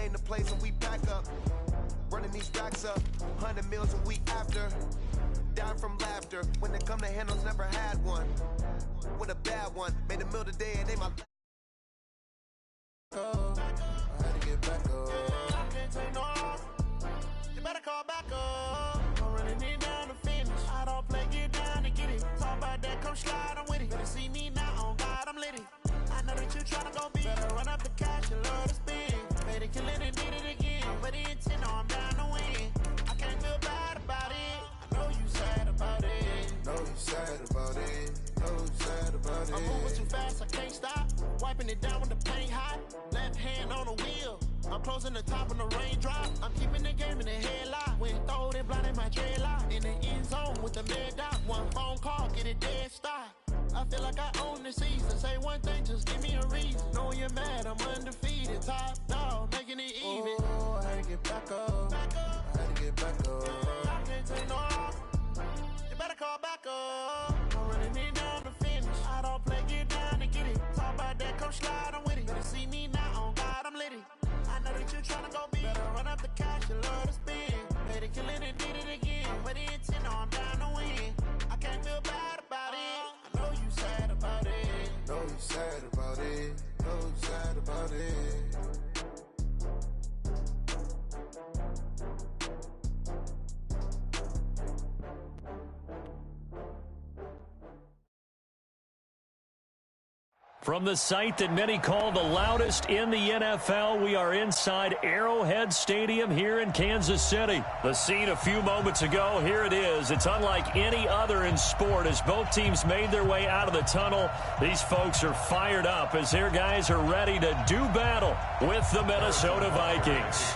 came to play, so we back up. Running these racks up, 100 meals a week after. Down from laughter, when they come to handles, never had one. With a bad one, made a meal today and they my. I had to get back up. I can't take no loss. You better call back up. I'm running it down to finish. I don't play, get down to get it. Talk about that, come slide, I'm with it. Better see me now, on God, I'm litty. I know that you tryna go big. Better run up the cash, you love to spin. Made it, kill it, and did it again. But the intent, no, I'm down to win. I can't feel bad about it. I know you sad about it. Know you sad about it. Know you sad about it. I'm moving too fast, I can't stop. Wiping it down with the paint hot. Left hand on the wheel. I'm closing the top when the raindrop. I'm keeping the game in the headlock. When throwed it, blinding my dreadlock. In the end zone with the mad dot. One phone call, get it dead stop. I feel like I own the season. Say one thing, just give me a reason. Knowing you're mad, I'm undefeated. Top dog, making it even. Oh, I had to get back up. I had to get back up. I can't take no loss. You better call back up. I'm running it down to finish. I don't play, get down to get it. Talk about that, come slide, I'm with it. Better see me now, on God, I'm litty. I know that you tryna go big. Better run up the cash, you love to spin. Made it, kill it, and did it again. But the intent, no, I'm down to win. I can't feel bad about it. I know you sad about it. Know you sad about it. Know you sad about it. From the site that many call the loudest in the NFL, we are inside Arrowhead Stadium here in Kansas City. The scene a few moments ago, here it is. It's unlike any other in sport as both teams made their way out of the tunnel. These folks are fired up as their guys are ready to do battle with the Minnesota Vikings.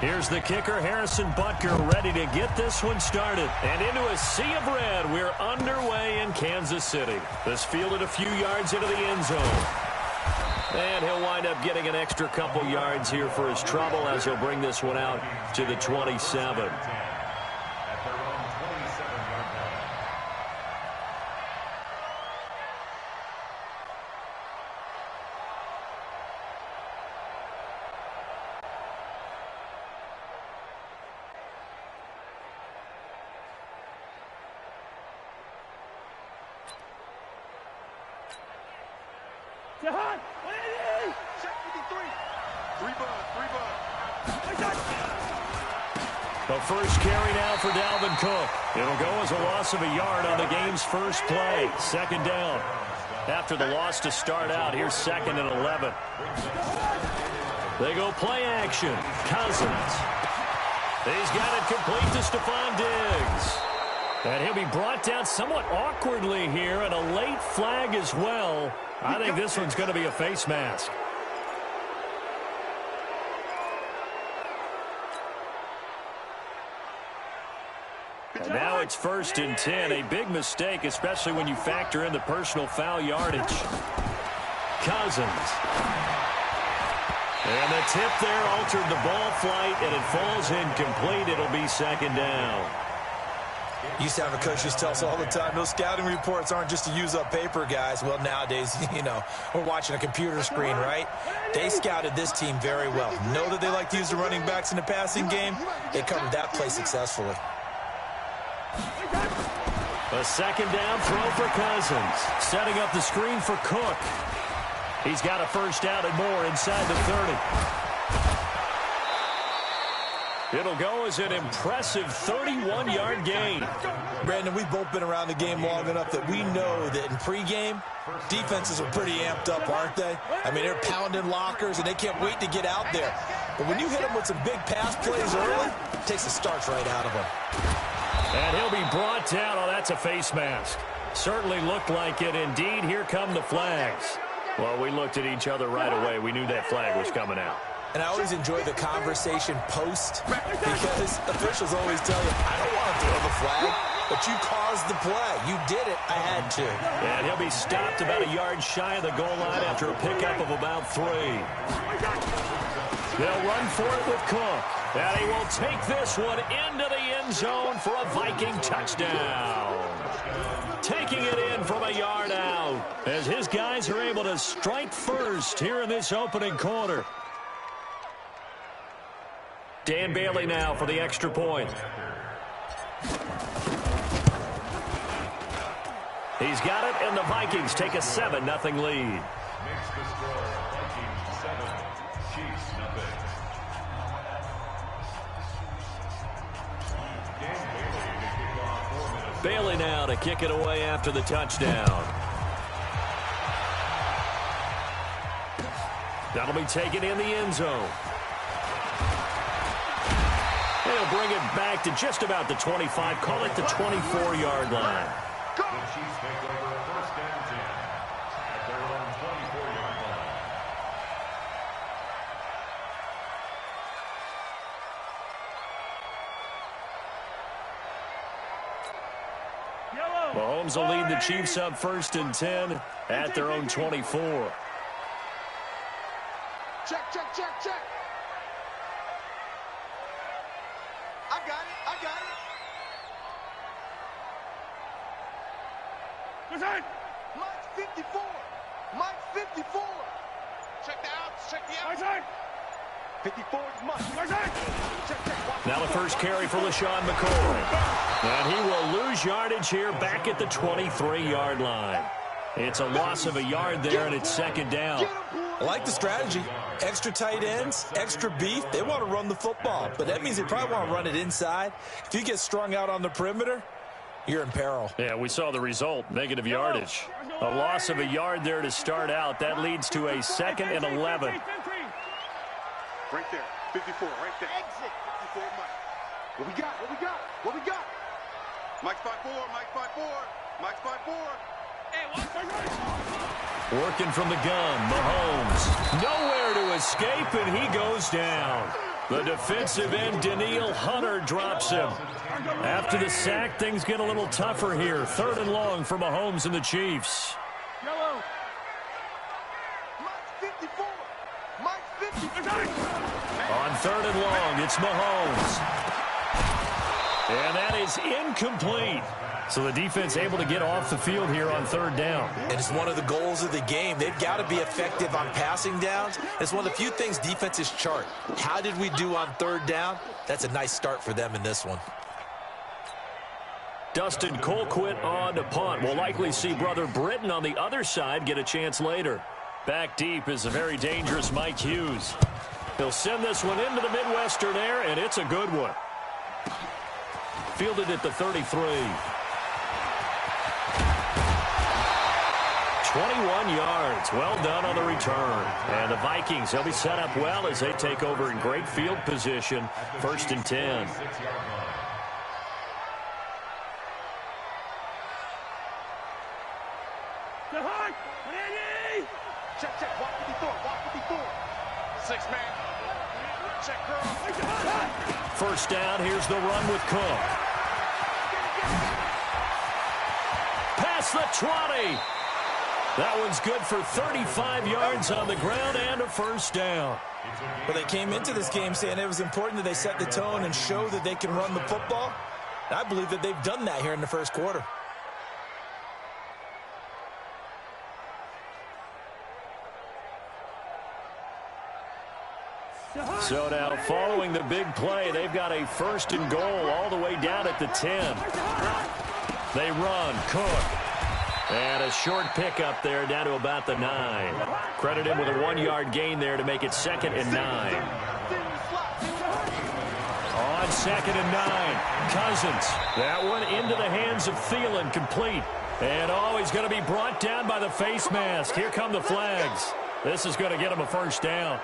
Here's the kicker, Harrison Butker, ready to get this one started. And into a sea of red, we're underway in Kansas City. This fielded a few yards into the end zone. And he'll wind up getting an extra couple yards here for his trouble as he'll bring this one out to the 27. The first carry now for Dalvin Cook. It'll go as a loss of a yard on the game's first play. Second down. After the loss to start out, here's 2nd and 11. They go play action. Cousins. He's got it complete to Stephon Diggs. And he'll be brought down somewhat awkwardly here, and a late flag as well. I think this one's going to be a face mask. And now it's 1st and 10. A big mistake, especially when you factor in the personal foul yardage. Cousins. And the tip there altered the ball flight, and it falls incomplete. It'll be 2nd down. Used to have a coach just tell us all the time, those scouting reports aren't just to use up paper, guys. Well, nowadays, you know, we're watching a computer screen, right? They scouted this team very well. Know that they like to use the running backs in the passing game. They covered that play successfully. A 2nd down throw for Cousins. Setting up the screen for Cook. He's got a first down and more inside the 30. It'll go as an impressive 31-yard gain. Brandon, we've both been around the game long enough that we know that in pregame, defenses are pretty amped up, aren't they? I mean, they're pounding lockers, and they can't wait to get out there. But when you hit them with some big pass plays early, it takes the starch right out of them. And he'll be brought down. Oh, that's a face mask. Certainly looked like it. Indeed, here come the flags. Well, we looked at each other right away. We knew that flag was coming out. And I always enjoy the conversation post because officials always tell you, I don't want to throw the flag, but you caused the play. You did it. I had to. And he'll be stopped about a yard shy of the goal line after a pickup of about 3. They'll run for it with Cook. And he will take this one into the end zone for a Viking touchdown. Taking it in from a yard out as his guys are able to strike first here in this opening quarter. Dan Bailey now for the extra point. He's got it, and the Vikings take a 7-0 lead. Makes the score Vikings 7, Chiefs 0. Dan Bailey to kick off 4 minutes. Bailey now to kick it away after the touchdown. That'll be taken in the end zone. He'll bring it back to just about the 25, call it the 24-yard line. The Chiefs take over first and 10 at their own 24-yard line. Mahomes will lead the Chiefs up first and 10 at their own 24. Check. I got it. Mike 54. Check the outs. Check the outs. 54 is Mike. Check. Now the first carry for LaShawn McCoy. And he will lose yardage here back at the 23-yard line. It's a loss of a yard there, and it's second down. I like the strategy. Extra tight ends, extra beef. They want to run the football, but that means they probably want to run it inside. If you get strung out on the perimeter, you're in peril. Yeah, we saw the result, negative yardage. A loss of a yard there to start out. That leads to a 2nd and 11. Right there. 54, right there. Exit. 54, Mike. What we got? Mike's 5'4". Mike's 5'4". Working from the gun, Mahomes. Nowhere to escape, and he goes down. The defensive end, Danielle Hunter, drops him. After the sack, things get a little tougher here. 3rd and long for Mahomes and the Chiefs. Mike's 54. Mike's 54. On 3rd and long, it's Mahomes. And that is incomplete. So the defense able to get off the field here on 3rd down. And it's one of the goals of the game. They've got to be effective on passing downs. It's one of the few things defenses chart. How did we do on 3rd down? That's a nice start for them in this one. Dustin Colquitt on to punt. We'll likely see brother Britton on the other side get a chance later. Back deep is a very dangerous Mike Hughes. He'll send this one into the Midwestern air, and it's a good one. Fielded at the 33. 21 yards. Well done on the return. And the Vikings, they'll be set up well as they take over in great field position. 1st and 10. Check. Walk 54. 6 man. Check, girl. First down, here's the run with Cook. Past the 20. That one's good for 35 yards on the ground and a first down. Well, they came into this game saying it was important that they set the tone and show that they can run the football. And I believe that they've done that here in the first quarter. So now, following the big play, they've got a 1st and goal all the way down at the 10. They run, Cook. And a short pickup there down to about the 9. Credit him with a 1-yard gain there to make it 2nd and 9. On 2nd and 9, Cousins. That one into the hands of Thielen, complete. And he's going to be brought down by the face mask. Here come the flags. This is going to get him a first down.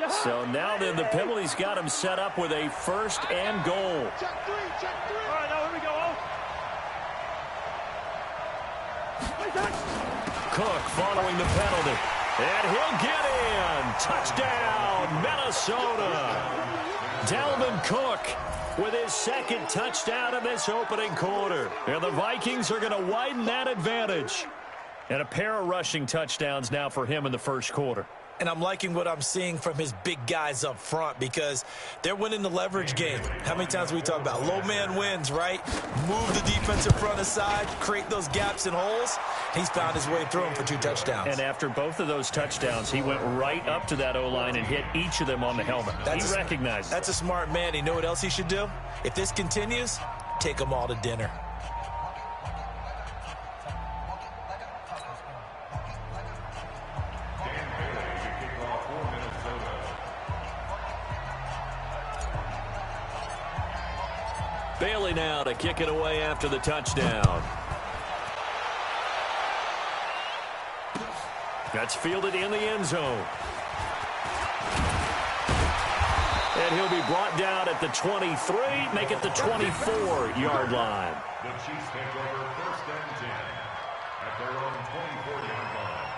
So now then the penalty's got him set up with a 1st and goal. Check 3. All right, now here we go. Cook following the penalty. And he'll get in. Touchdown, Minnesota. Dalvin Cook with his 2nd touchdown in this opening quarter. And the Vikings are going to widen that advantage. And a pair of rushing touchdowns now for him in the first quarter. And I'm liking what I'm seeing from his big guys up front because they're winning the leverage game. How many times we talk about low man wins, right? Move the defensive front aside, create those gaps and holes. He's found his way through them for 2 touchdowns. And after both of those touchdowns, he went right up to that O-line and hit each of them on the helmet. He recognized it. That's a smart man. You know what else he should do? If this continues, take them all to dinner. Bailey now to kick it away after the touchdown. That's fielded in the end zone. And he'll be brought down at the 23, make it the 24-yard line. The Chiefs take over 1st and 10 at their own 24-yard line.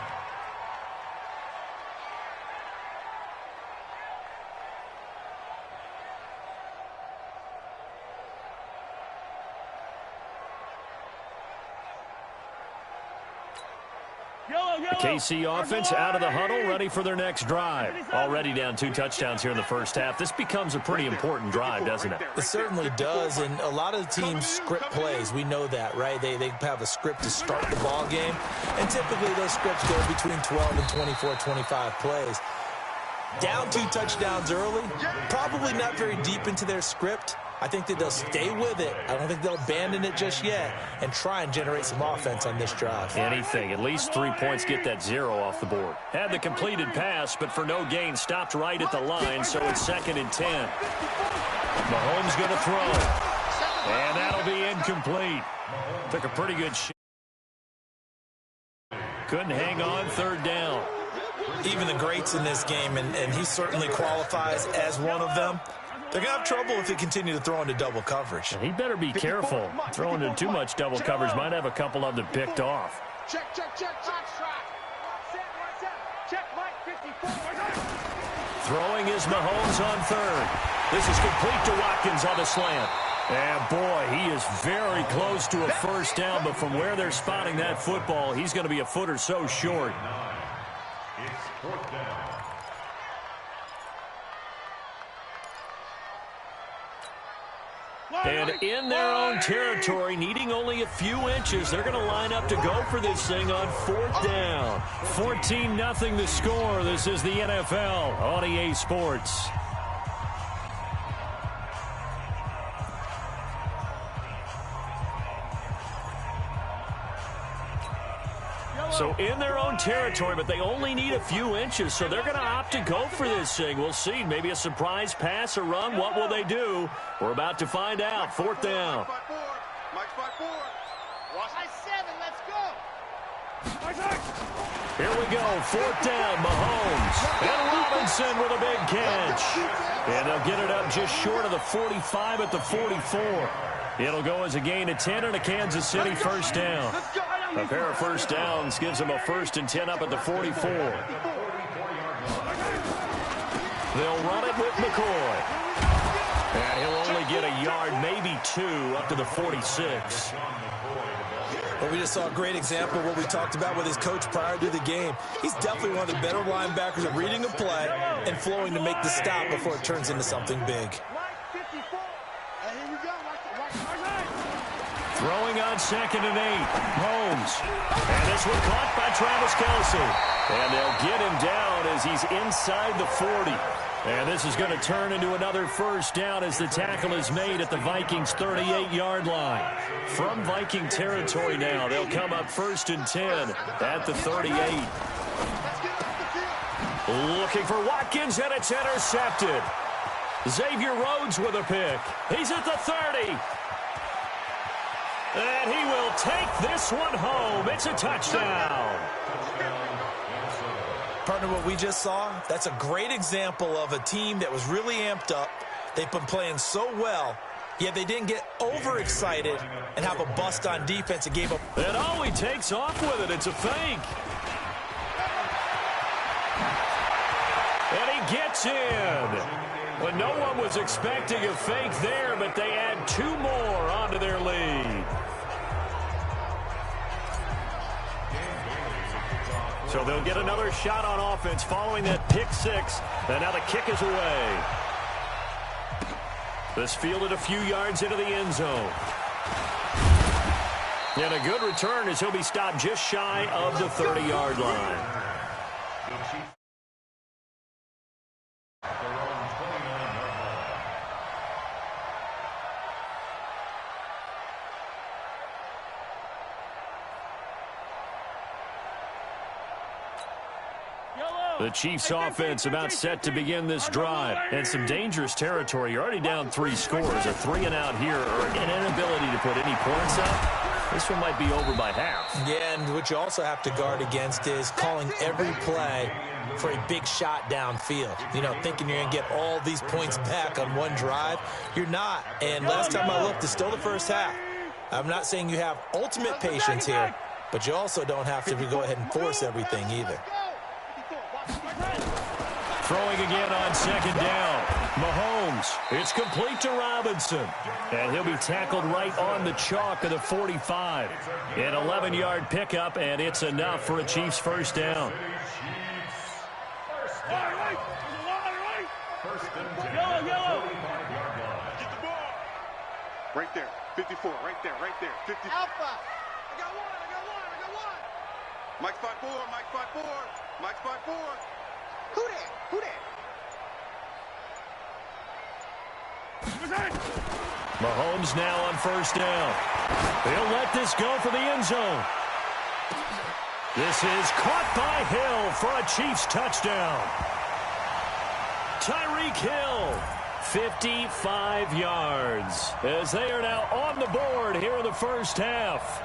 The KC offense out of the huddle, ready for their next drive. Already down 2 touchdowns here in the first half. This becomes a pretty important drive, doesn't it? It certainly does, and a lot of the teams script plays. We know that, right? They have a script to start the ball game, and typically those scripts go between 12 and 24, 25 plays. Down 2 touchdowns early, probably not very deep into their script. I think that they'll stay with it. I don't think they'll abandon it just yet and try and generate some offense on this drive. Anything. At least 3 points, get that 0 off the board. Had the completed pass, but for no gain, stopped right at the line, so it's 2nd and 10. Mahomes going to throw. And that'll be incomplete. Took a pretty good shot. Couldn't hang on, 3rd down. Even the greats in this game, and he certainly qualifies as one of them, they're going to have trouble if they continue to throw into double coverage. He better be careful. Throwing into too much double coverage might have a couple of them picked off. Check. Check, Mike, 54. Throwing is Mahomes on 3rd. This is complete to Watkins on the slant. And, boy, he is very close to a 1st down, but from where they're spotting that football, he's going to be a foot or so short. It's 4th down. And in their own territory, needing only a few inches, they're going to line up to go for this thing on 4th down. 14-0 the score. This is the NFL on EA Sports. So in their own territory, but they only need a few inches, so they're going to opt to go for this thing. We'll see. Maybe a surprise pass or run. What will they do? We're about to find out. 4th down. Mike's 5-4. High 7, let's go. Here we go. 4th down, Mahomes. And Robinson with a big catch. And they'll get it up just short of the 45 at the 44. It'll go as a gain of 10 and a Kansas City 1st down. A pair of 1st downs gives them a 1st and 10 up at the 44. They'll run it with McCoy. And he'll only get a yard, maybe 2, up to the 46. Well, we just saw a great example of what we talked about with his coach prior to the game. He's definitely one of the better linebackers at reading a play and flowing to make the stop before it turns into something big. Throwing on 2nd and 8. Holmes. And this one caught by Travis Kelce. And they'll get him down as he's inside the 40. And this is going to turn into another 1st down as the tackle is made at the Vikings' 38-yard line. From Viking territory now, they'll come up 1st and 10 at the 38. Looking for Watkins, and it's intercepted. Xavier Rhodes with a pick. He's at the 30. And he will take this one home. It's a touchdown. Partner, what we just saw, that's a great example of a team that was really amped up. They've been playing so well, yet they didn't get overexcited and have a bust on defense and gave up. And oh, he takes off with it. It's a fake. And he gets in. Well, no one was expecting a fake there, but they add 2 more onto their lead. So they'll get another shot on offense following that pick six. And now the kick is away. This fielded a few yards into the end zone. And a good return as he'll be stopped just shy of the 30-yard line. The Chiefs offense about set to begin this drive. And some dangerous territory. You're already down 3 scores. A 3-and-out here or an inability to put any points up. This one might be over by half. Yeah, and what you also have to guard against is calling every play for a big shot downfield. You know, thinking you're going to get all these points back on one drive. You're not. And last time I looked, it's still the first half. I'm not saying you have ultimate patience here, but you also don't have to go ahead and force everything either. Throwing again on second down. Mahomes. It's complete to Robinson. And he'll be tackled right on the chalk of the 45. An 11-yard pickup, and it's enough for a Chiefs first down. Right there. 54. Right there. Right there. 50. Alpha. I got one. Mike's 5-4. Mike's 5-4. Who that? Mahomes now on first down. He'll let this go for the end zone. This is caught by Hill for a Chiefs touchdown. Tyreek Hill, 55 yards, as they are now on the board here in the first half.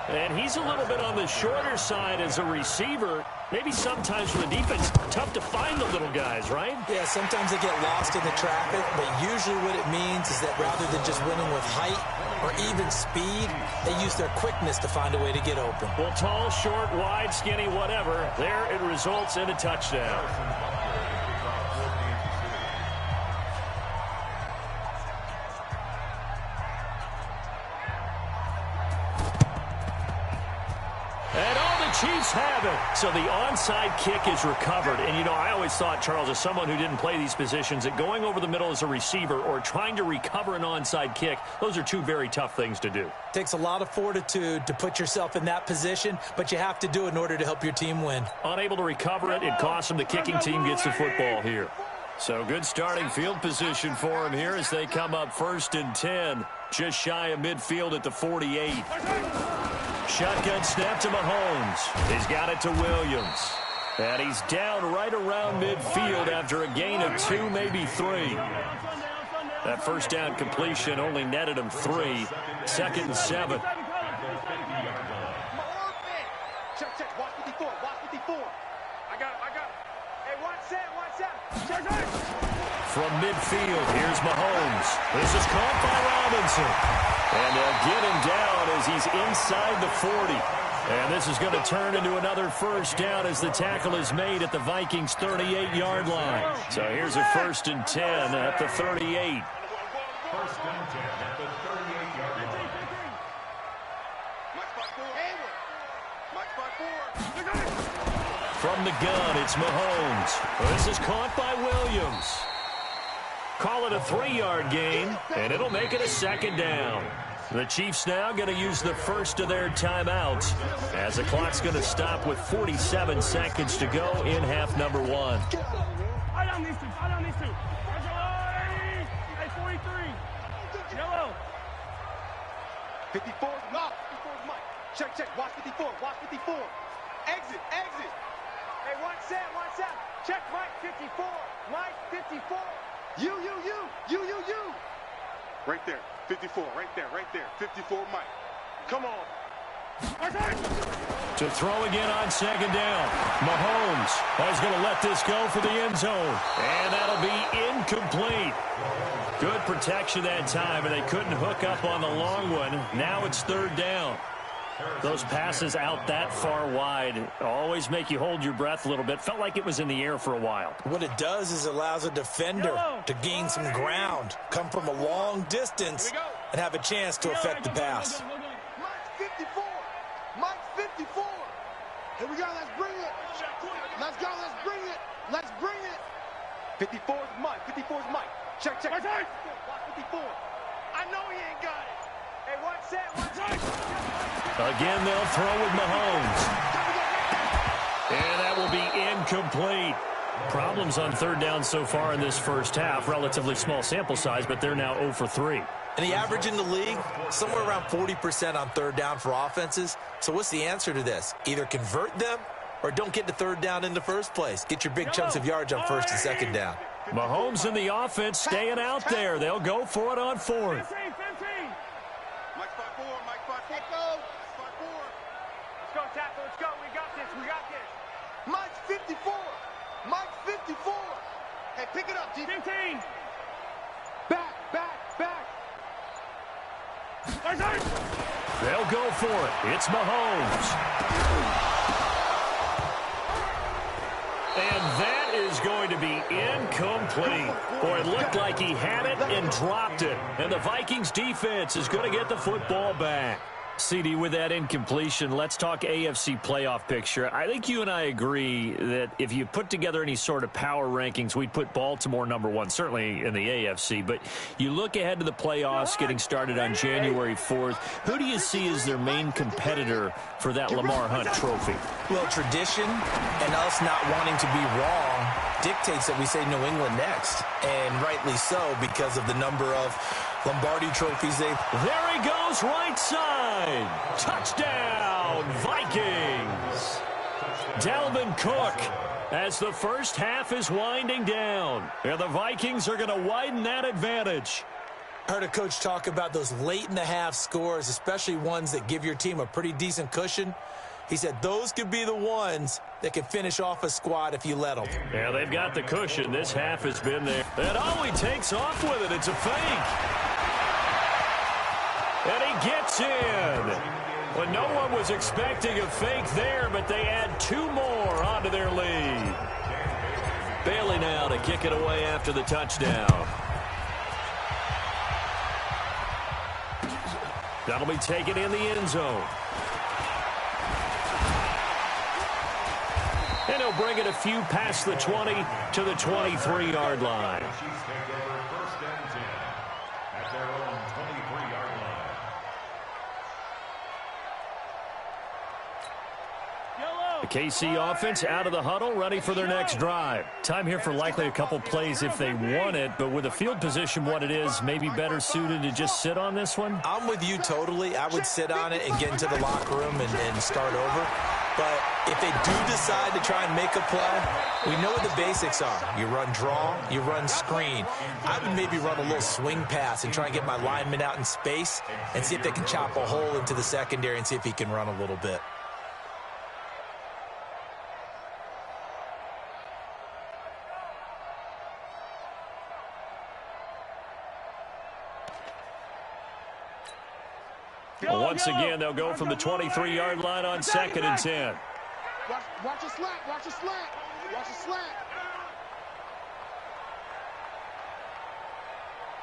And he's a little bit on the shorter side as a receiver. Maybe sometimes for the defense, tough to find the little guys, right? Yeah, sometimes they get lost in the traffic, but usually what it means is that rather than just winning with height or even speed, they use their quickness to find a way to get open. Well, tall, short, wide, skinny, whatever, there it results in a touchdown. Chiefs have it. So the onside kick is recovered. And, you know, I always thought, Charles, as someone who didn't play these positions, that going over the middle as a receiver or trying to recover an onside kick, those are two very tough things to do. Takes a lot of fortitude to put yourself in that position, but you have to do it in order to help your team win. Unable to recover it, it costs them. The kicking team gets the football here. So good starting field position for him here as they come up 1st and 10, just shy of midfield at the 48. Shotgun snap to Mahomes. He's got it to Williams. And he's down right around midfield after a gain of 2, maybe 3. That first down completion only netted him 3. 2nd and 7. Check. Watch 54. I got it. Hey, watch that. From midfield, here's Mahomes. This is caught by Robinson. And they'll get him down as he's inside the 40. And this is going to turn into another first down as the tackle is made at the Vikings' 38-yard line. So here's a 1st and 10 at the 38. 1st and 10 at the 38-yard line. From the gun, it's Mahomes. This is caught by Williams. Call it a 3-yard gain, and it'll make it a 2nd down. The Chiefs now going to use the first of their timeouts as the clock's going to stop with 47 seconds to go in half number 1. I don't need to. Hey, 43. Yellow. 54. No. 54 is Mike. Check. Watch 54. Exit. Hey, watch that. Check Mike 54. Mike 54. You. Right there. 54. Right there. 54 Mike. Come on. To throw again on 2nd down. Mahomes is going to let this go for the end zone. And that'll be incomplete. Good protection that time, and they couldn't hook up on the long one. Now it's 3rd down. Those passes out that far wide always make you hold your breath a little bit. Felt like it was in the air for a while. What it does is it allows a defender to gain some ground, come from a long distance, and have a chance to affect the pass. Mike's 54. Here we go. Let's bring it. Let's bring it. 54 is Mike. 54 is Mike. Check. Watch 54. I know he ain't got it. Hey, one set. Again, they'll throw with Mahomes. And that will be incomplete. Problems on third down so far in this first half. Relatively small sample size, but they're now 0 for 3. And the average in the league, somewhere around 40% on third down for offenses. So what's the answer to this? Either convert them or don't get to third down in the first place. Get your big chunks of yards on first and second down. Mahomes and the offense staying out there. They'll go for it on fourth. 15. Mike, spot 4. Let's go, tackle. Let's go. We got this. Mike's 54. Hey, pick it up, D. 15. Back. They'll go for it. It's Mahomes. And that is going to be incomplete. Boy, it looked like he had it and dropped it. And the Vikings defense is going to get the football back. CD, with that incompletion, let's talk AFC playoff picture. I think you and I agree that if you put together any sort of power rankings, we'd put Baltimore #1, certainly in the AFC. But you look ahead to the playoffs getting started on January 4th. Who do you see as their main competitor for that Lamar Hunt trophy? Well, tradition and us not wanting to be wrong dictates that we say New England next. And rightly so, because of the number of Lombardi trophies they've... There he goes, right side. Touchdown, Vikings. Dalvin Cook as the first half is winding down. And the Vikings are going to widen that advantage. I heard a coach talk about those late-in-the-half scores, especially ones that give your team a pretty decent cushion. He said those could be the ones that can finish off a squad if you let them. Yeah, they've got the cushion. This half has been there. And he takes off with it. It's a fake. And he gets in. Well, no one was expecting a fake there, but they add 2 more onto their lead. Bailey now to kick it away after the touchdown. That'll be taken in the end zone. And he'll bring it a few past the 20 to the 23-yard line. The KC offense out of the huddle, ready for their next drive. Time here for likely a couple plays if they want it, but with the field position what it is, maybe better suited to just sit on this one? I'm with you totally. I would sit on it and get into the locker room and start over. But if they do decide to try and make a play, we know what the basics are. You run draw, you run screen. I would maybe run a little swing pass and try and get my lineman out in space and see if they can chop a hole into the secondary and see if he can run a little bit. Once again, they'll go from the 23-yard line on 2nd and 10. Watch a slant. Watch a slant.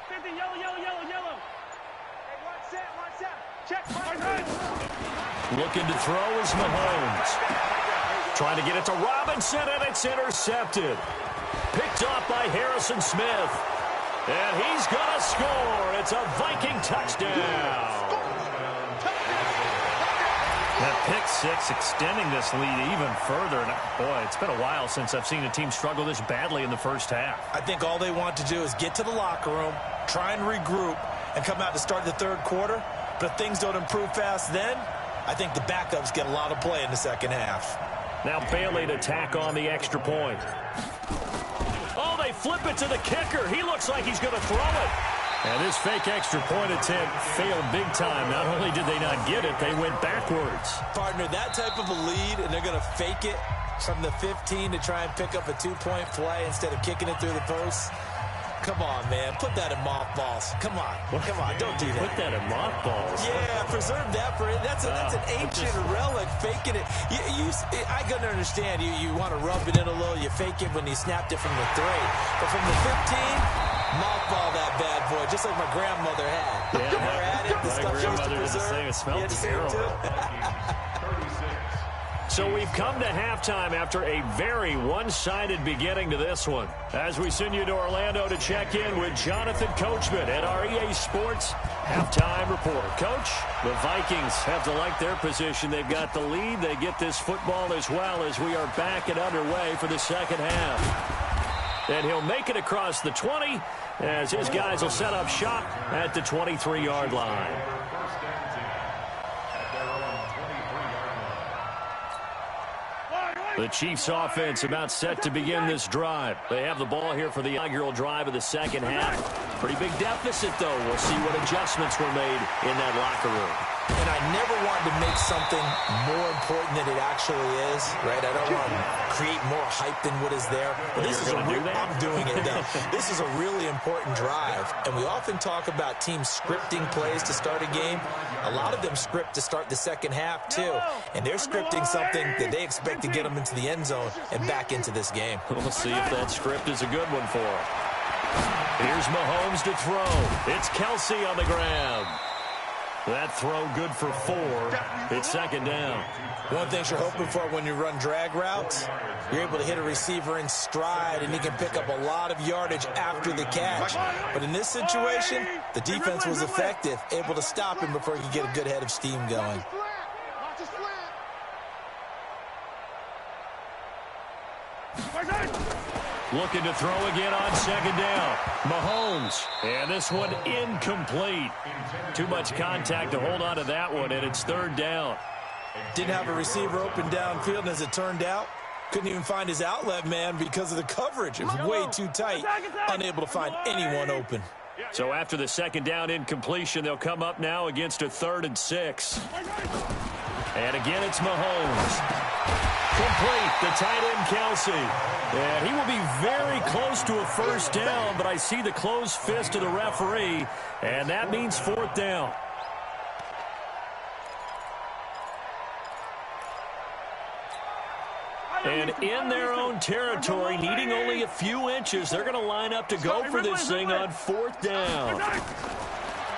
50, yellow. Hey, one set. Check. Looking to throw is Mahomes. Trying to get it to Robinson, and it's intercepted. Picked off by Harrison Smith. And he's going to score. It's a Viking touchdown. That pick six extending this lead even further. And boy, it's been a while since I've seen a team struggle this badly in the first half. I think all they want to do is get to the locker room, try and regroup, and come out to start the third quarter. But if things don't improve fast then, I think the backups get a lot of play in the second half. Now Bailey to tack on the extra point. Oh, they flip it to the kicker. He looks like he's going to throw it. And this fake extra point attempt failed big time. Not only did they not get it, they went backwards. Partner, that type of a lead, and they're going to fake it from the 15 to try and pick up a 2-point play instead of kicking it through the post. Come on, man. Put that in mothballs. Come on. Don't do that. Put that in mothballs. Yeah, preserve that for it. That's an ancient relic, faking it. I can understand. You want to rub it in a little. You fake it when you snapped it from the 3. But from the 15... mothball that bad boy, just like my grandmother had. Yeah, her had it, the my stuff she used to grandmother did the preserve. same. It smelled terrible. So we've come to halftime after a very one-sided beginning to this one. As we send you to Orlando to check in with Jonathan Coachman at our EA Sports Halftime Report. Coach, the Vikings have to like their position. They've got the lead. They get this football as well as we are back and underway for the second half. And he'll make it across the 20 as his guys will set up shop at the 23-yard line. The Chiefs offense about set to begin this drive. They have the ball here for the inaugural drive of the second half. Pretty big deficit, though. We'll see what adjustments were made in that locker room. And I never wanted to make something more important than it actually is, right? I don't want to create more hype than what is there. But this is I'm doing it, though. This is a really important drive. And we often talk about teams scripting plays to start a game. A lot of them script to start the second half, too. And they're scripting something that they expect to get them into the end zone and back into this game. We'll see if that script is a good one for them. Here's Mahomes to throw. It's Kelsey on the ground. That throw good for 4. It's second down. One thing you're hoping for when you run drag routes, you're able to hit a receiver in stride, and he can pick up a lot of yardage after the catch. But in this situation, the defense was effective, able to stop him before he could get a good head of steam going. Looking to throw again on second down. Mahomes. And this one incomplete. Too much contact to hold on to that one, and it's third down. Didn't have a receiver open downfield, and as it turned out, couldn't even find his outlet man because of the coverage. It was way too tight, unable to find anyone open. So after the second down incompletion, they'll come up now against a 3rd and 6. And again, it's Mahomes. Complete, the tight end, Kelsey. And he will be very close to a first down, but I see the closed fist of the referee, and that means 4th down. And in their own territory, needing only a few inches, they're going to line up to go for this thing on 4th down.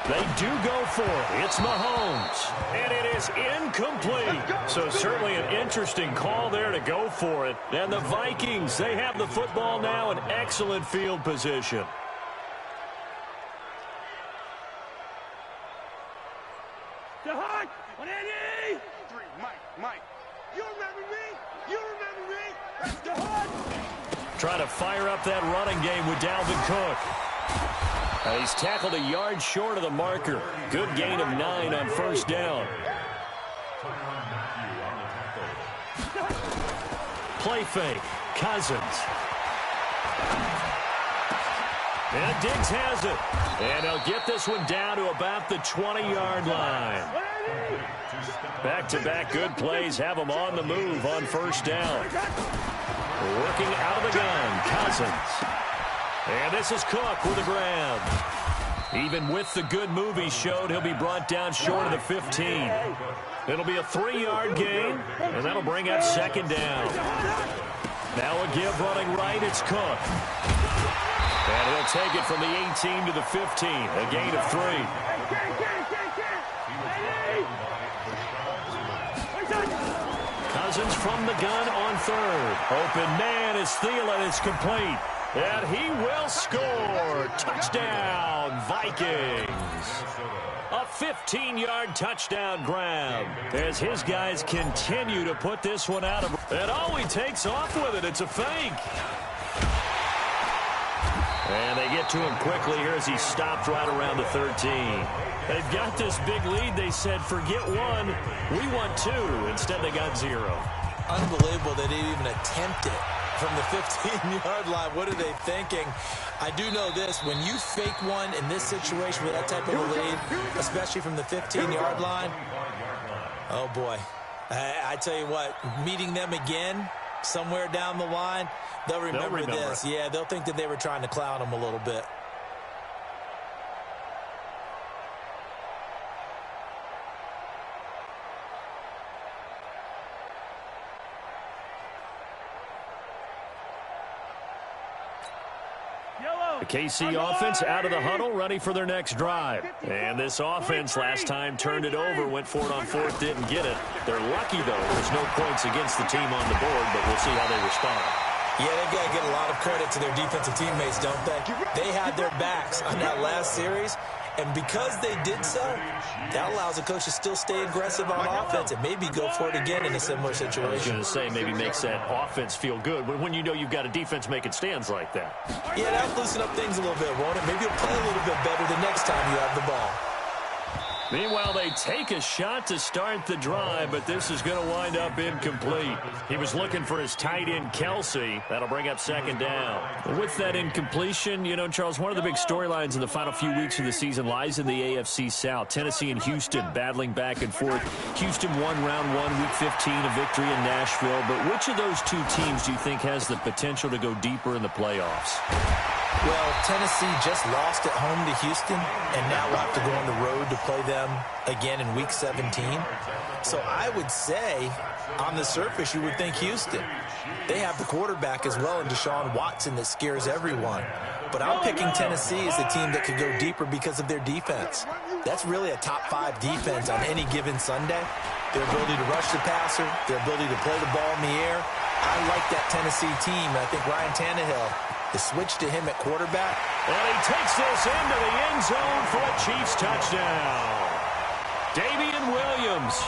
They do go for it. It's Mahomes. And it is incomplete. So certainly an interesting call there to go for it. And the Vikings, they have the football now in excellent field position. Mike, you remember me? You remember me? That's the hood. Trying to fire up that running game with Dalvin Cook. And he's tackled a yard short of the marker. Good gain of 9 on first down. Play fake. Cousins. And Diggs has it. And they'll get this one down to about the 20-yard line. Back-to-back good plays have them on the move on first down. Working out of the gun, Cousins. And this is Cook with a grab. Even with the good move he showed, he'll be brought down short of the 15. It'll be a 3-yard gain, and that'll bring up second down. Now a give running right, it's Cook. And he'll take it from the 18 to the 15, a gain of 3. Cousins from the gun on 3rd. Open man is Thielen. It's complete. And he will score. Touchdown, Vikings. A 15-yard touchdown grab as his guys continue to put this one out of. And all he takes off with it, it's a fake. And they get to him quickly here as he stopped right around the 13. They've got this big lead. They said, forget 1, we want 2. Instead, they got 0. Unbelievable they didn't even attempt it from the 15-yard line. What are they thinking? I do know this. When you fake one in this situation with that type of a lead, especially from the 15-yard line, oh, boy. I tell you what, meeting them again somewhere down the line, they'll remember this. Yeah, they'll think that they were trying to clown them a little bit. The KC offense out of the huddle, ready for their next drive. And this offense last time turned it over, went for it on fourth, didn't get it. They're lucky, though. There's no points against the team on the board, but we'll see how they respond. Yeah, they've got to get a lot of credit to their defensive teammates, don't they? They had their backs on that last series, and because they did so, that allows the coach to still stay aggressive on offense and maybe go for it again in a similar situation. I was going to say maybe makes that offense feel good when you know you've got a defense making stands like that. Yeah, that'll loosen up things a little bit, won't it? Maybe you'll play a little bit better the next time you have the ball. Meanwhile, they take a shot to start the drive, but this is going to wind up incomplete. He was looking for his tight end, Kelsey. That'll bring up second down. With that incompletion, you know, Charles, one of the big storylines in the final few weeks of the season lies in the AFC South. Tennessee and Houston battling back and forth. Houston won round 1, week 15, a victory in Nashville. But which of those two teams do you think has the potential to go deeper in the playoffs? Well, Tennessee just lost at home to Houston, and now we'll have to go on the road to play them again in Week 17. So I would say, on the surface, you would think Houston. They have the quarterback as well in Deshaun Watson that scares everyone. But I'm picking Tennessee as the team that could go deeper because of their defense. That's really a top 5 defense on any given Sunday. Their ability to rush the passer, their ability to play the ball in the air. I like that Tennessee team, and I think Ryan Tannehill, the switch to him at quarterback. And he takes this into the end zone for a Chiefs touchdown. Damian Williams,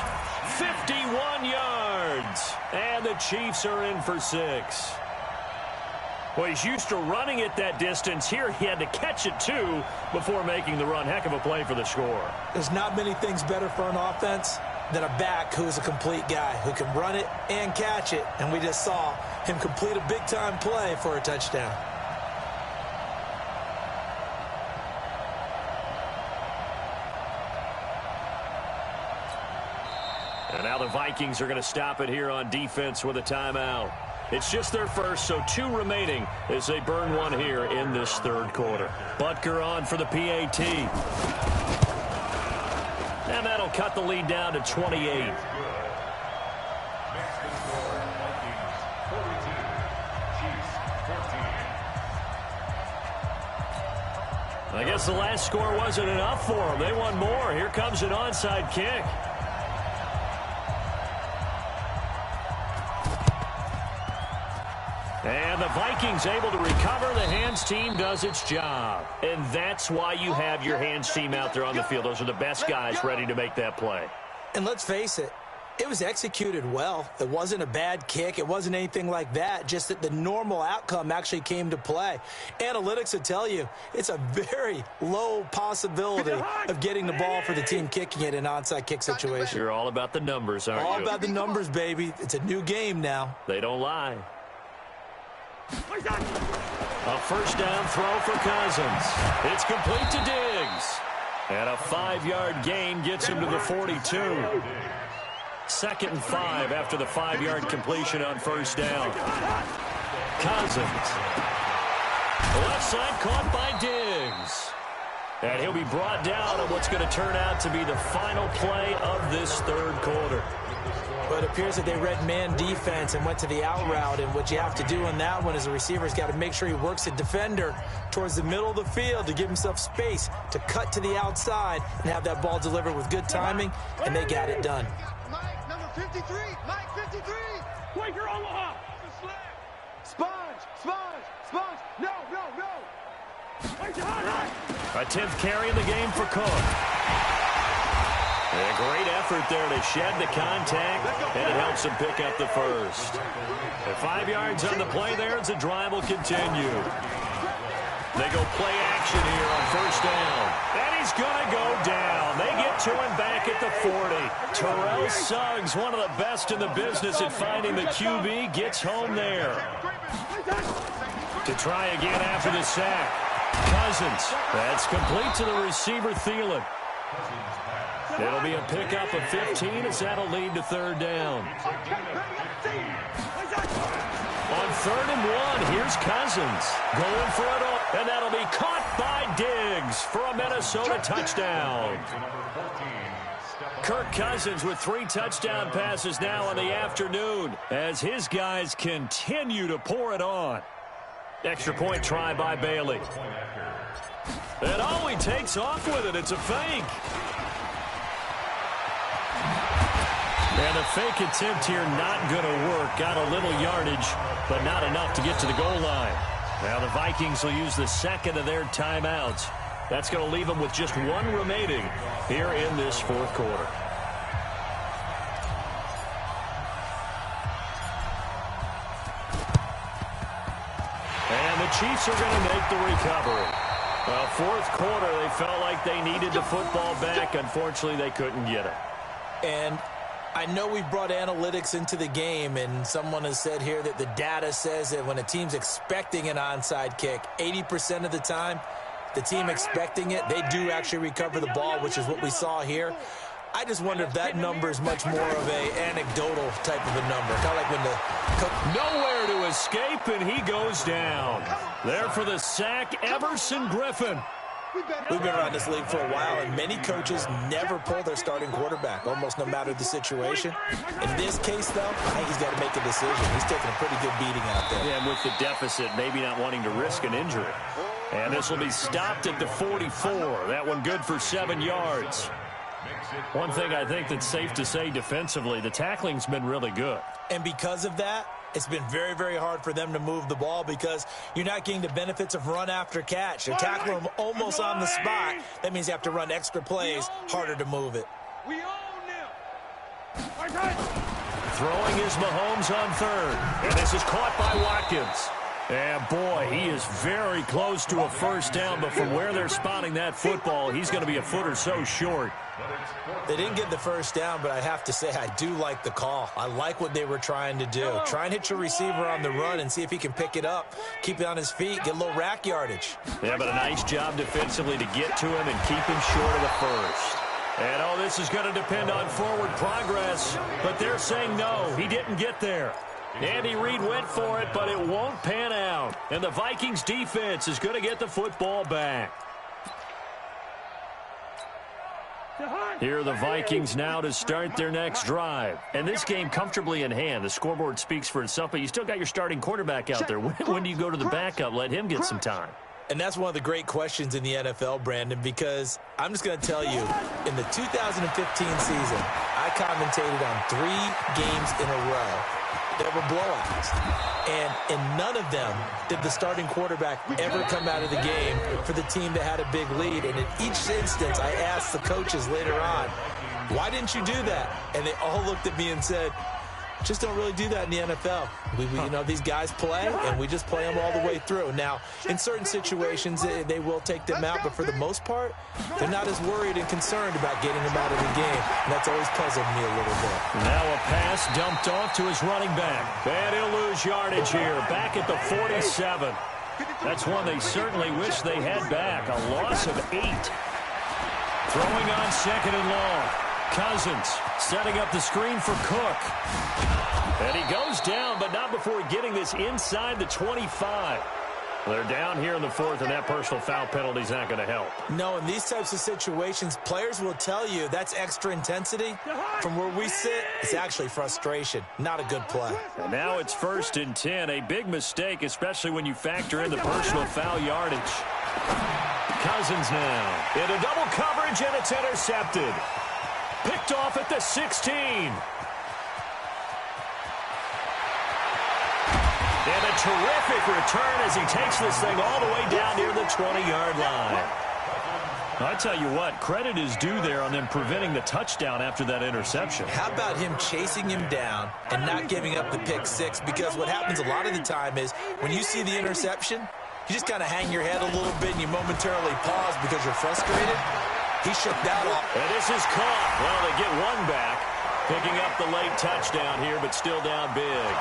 51 yards. And the Chiefs are in for 6. Well, he's used to running it that distance. Here he had to catch it, too, before making the run. Heck of a play for the score. There's not many things better for an offense than a back who is a complete guy who can run it and catch it. And we just saw him complete a big-time play for a touchdown. And now the Vikings are going to stop it here on defense with a timeout. It's just their first, so 2 remaining as they burn one here in this third quarter. Butker on for the PAT. And that'll cut the lead down to 28. I guess the last score wasn't enough for them. They want more. Here comes an onside kick. And the Vikings able to recover. The hands team does its job. And that's why you have your hands team out there on the field. Those are the best guys ready to make that play. And let's face it, it was executed well. It wasn't a bad kick. It wasn't anything like that. Just that the normal outcome actually came to play. Analytics will tell you it's a very low possibility of getting the ball for the team kicking it in an onside kick situation. You're all about the numbers, aren't you? All about the numbers, baby. It's a new game now. They don't lie. A first down throw for Cousins. It's complete to Diggs. And a 5-yard gain gets him to the 42. 2nd and 5 after the 5-yard completion on first down. Cousins. Left side caught by Diggs. And he'll be brought down on what's going to turn out to be the final play of this third quarter. But it appears that they read man defense and went to the out route. And what you have to do on that one is a receiver's got to make sure he works the defender towards the middle of the field to give himself space to cut to the outside and have that ball delivered with good timing. And they got it done. Mike, number 53. Mike, 53. Quaker Omaha. Sponge. No. A 10th carry in the game for Cook. A great effort there to shed the contact, and it helps him pick up the first. And 5 yards on the play there as the drive will continue. They go play action here on first down. And he's going to go down. They get to him back at the 40. Terrell Suggs, one of the best in the business at finding the QB, gets home there. To try again after the sack. Cousins. That's complete to the receiver, Thielen. It'll be a pickup of 15 as that'll lead to third down. On 3rd and 1, here's Cousins going for it all. And that'll be caught by Diggs for a Minnesota touchdown. Kirk Cousins with 3 touchdown passes now in the afternoon as his guys continue to pour it on. Extra point try by Bailey. And oh, he takes off with it. It's a fake. And a fake attempt here not going to work. Got a little yardage, but not enough to get to the goal line. Now the Vikings will use the second of their timeouts. That's going to leave them with just one remaining here in this fourth quarter. And the Chiefs are going to make the recovery. Well, fourth quarter, they felt like they needed the football back. Unfortunately, they couldn't get it. And I know we've brought analytics into the game, and someone has said here that the data says that when a team's expecting an onside kick, 80% of the time, the team expecting it, they do actually recover the ball, which is what we saw here. I just wonder if that number is much more of a anecdotal type of a number. Kind of like when the... Nowhere to escape, and he goes down. There for the sack, Everson Griffin. We've been around this league for a while, and many coaches never pull their starting quarterback, almost no matter the situation. In this case, though, I think he's got to make a decision. He's taking a pretty good beating out there. Yeah, and with the deficit, maybe not wanting to risk an injury. And this will be stopped at the 44. That one good for 7 yards. One thing I think that's safe to say defensively, the tackling's been really good. And because of that, it's been very, very hard for them to move the ball because you're not getting the benefits of run after catch. They're tackling them almost on the spot. That means you have to run extra plays, harder to move it. Throwing is Mahomes on third. And this is caught by Watkins. And, boy, he is very close to a first down, but from where they're spotting that football, he's going to be a foot or so short. They didn't get the first down, but I have to say I do like the call. I like what they were trying to do. Try and hit your receiver on the run and see if he can pick it up, keep it on his feet, get a little rack yardage. Yeah, but a nice job defensively to get to him and keep him short of the first. And, oh, this is going to depend on forward progress, but they're saying no, he didn't get there. Andy Reid went for it, but it won't pan out. And the Vikings defense is going to get the football back. Here are the Vikings now to start their next drive. And this game comfortably in hand. The scoreboard speaks for itself, but you still got your starting quarterback out there. When do you go to the backup? Let him get some time. And that's one of the great questions in the NFL, Brandon, because I'm just going to tell you, in the 2015 season, I commentated on 3 games in a row that were blowouts. And in none of them did the starting quarterback ever come out of the game for the team that had a big lead. And in each instance, I asked the coaches later on, why didn't you do that? And they all looked at me and said, just don't really do that in the NFL. You know, these guys play, and we just play them all the way through. Now, in certain situations, they will take them out, but for the most part, they're not as worried and concerned about getting them out of the game. And that's always puzzled me a little bit. Now a pass dumped off to his running back. And he'll lose yardage here, back at the 47. That's one they certainly wish they had back, a loss of 8. Throwing on second and long. Cousins setting up the screen for Cook. And he goes down, but not before getting this inside the 25. They're down here in the fourth, and that personal foul penalty is not going to help. No, in these types of situations, players will tell you that's extra intensity. From where we sit, it's actually frustration. Not a good play. And now it's 1st and 10. A big mistake, especially when you factor in the personal foul yardage. Cousins now into double coverage, and it's intercepted. Picked off at the 16. And a terrific return as he takes this thing all the way down near the 20-yard line. I tell you what, credit is due there on them preventing the touchdown after that interception. How about him chasing him down and not giving up the pick 6? Because what happens a lot of the time is when you see the interception, you just kind of hang your head a little bit and you momentarily pause because you're frustrated. He shook that off. And this is caught. Well, they get one back, picking up the late touchdown here, but still down big.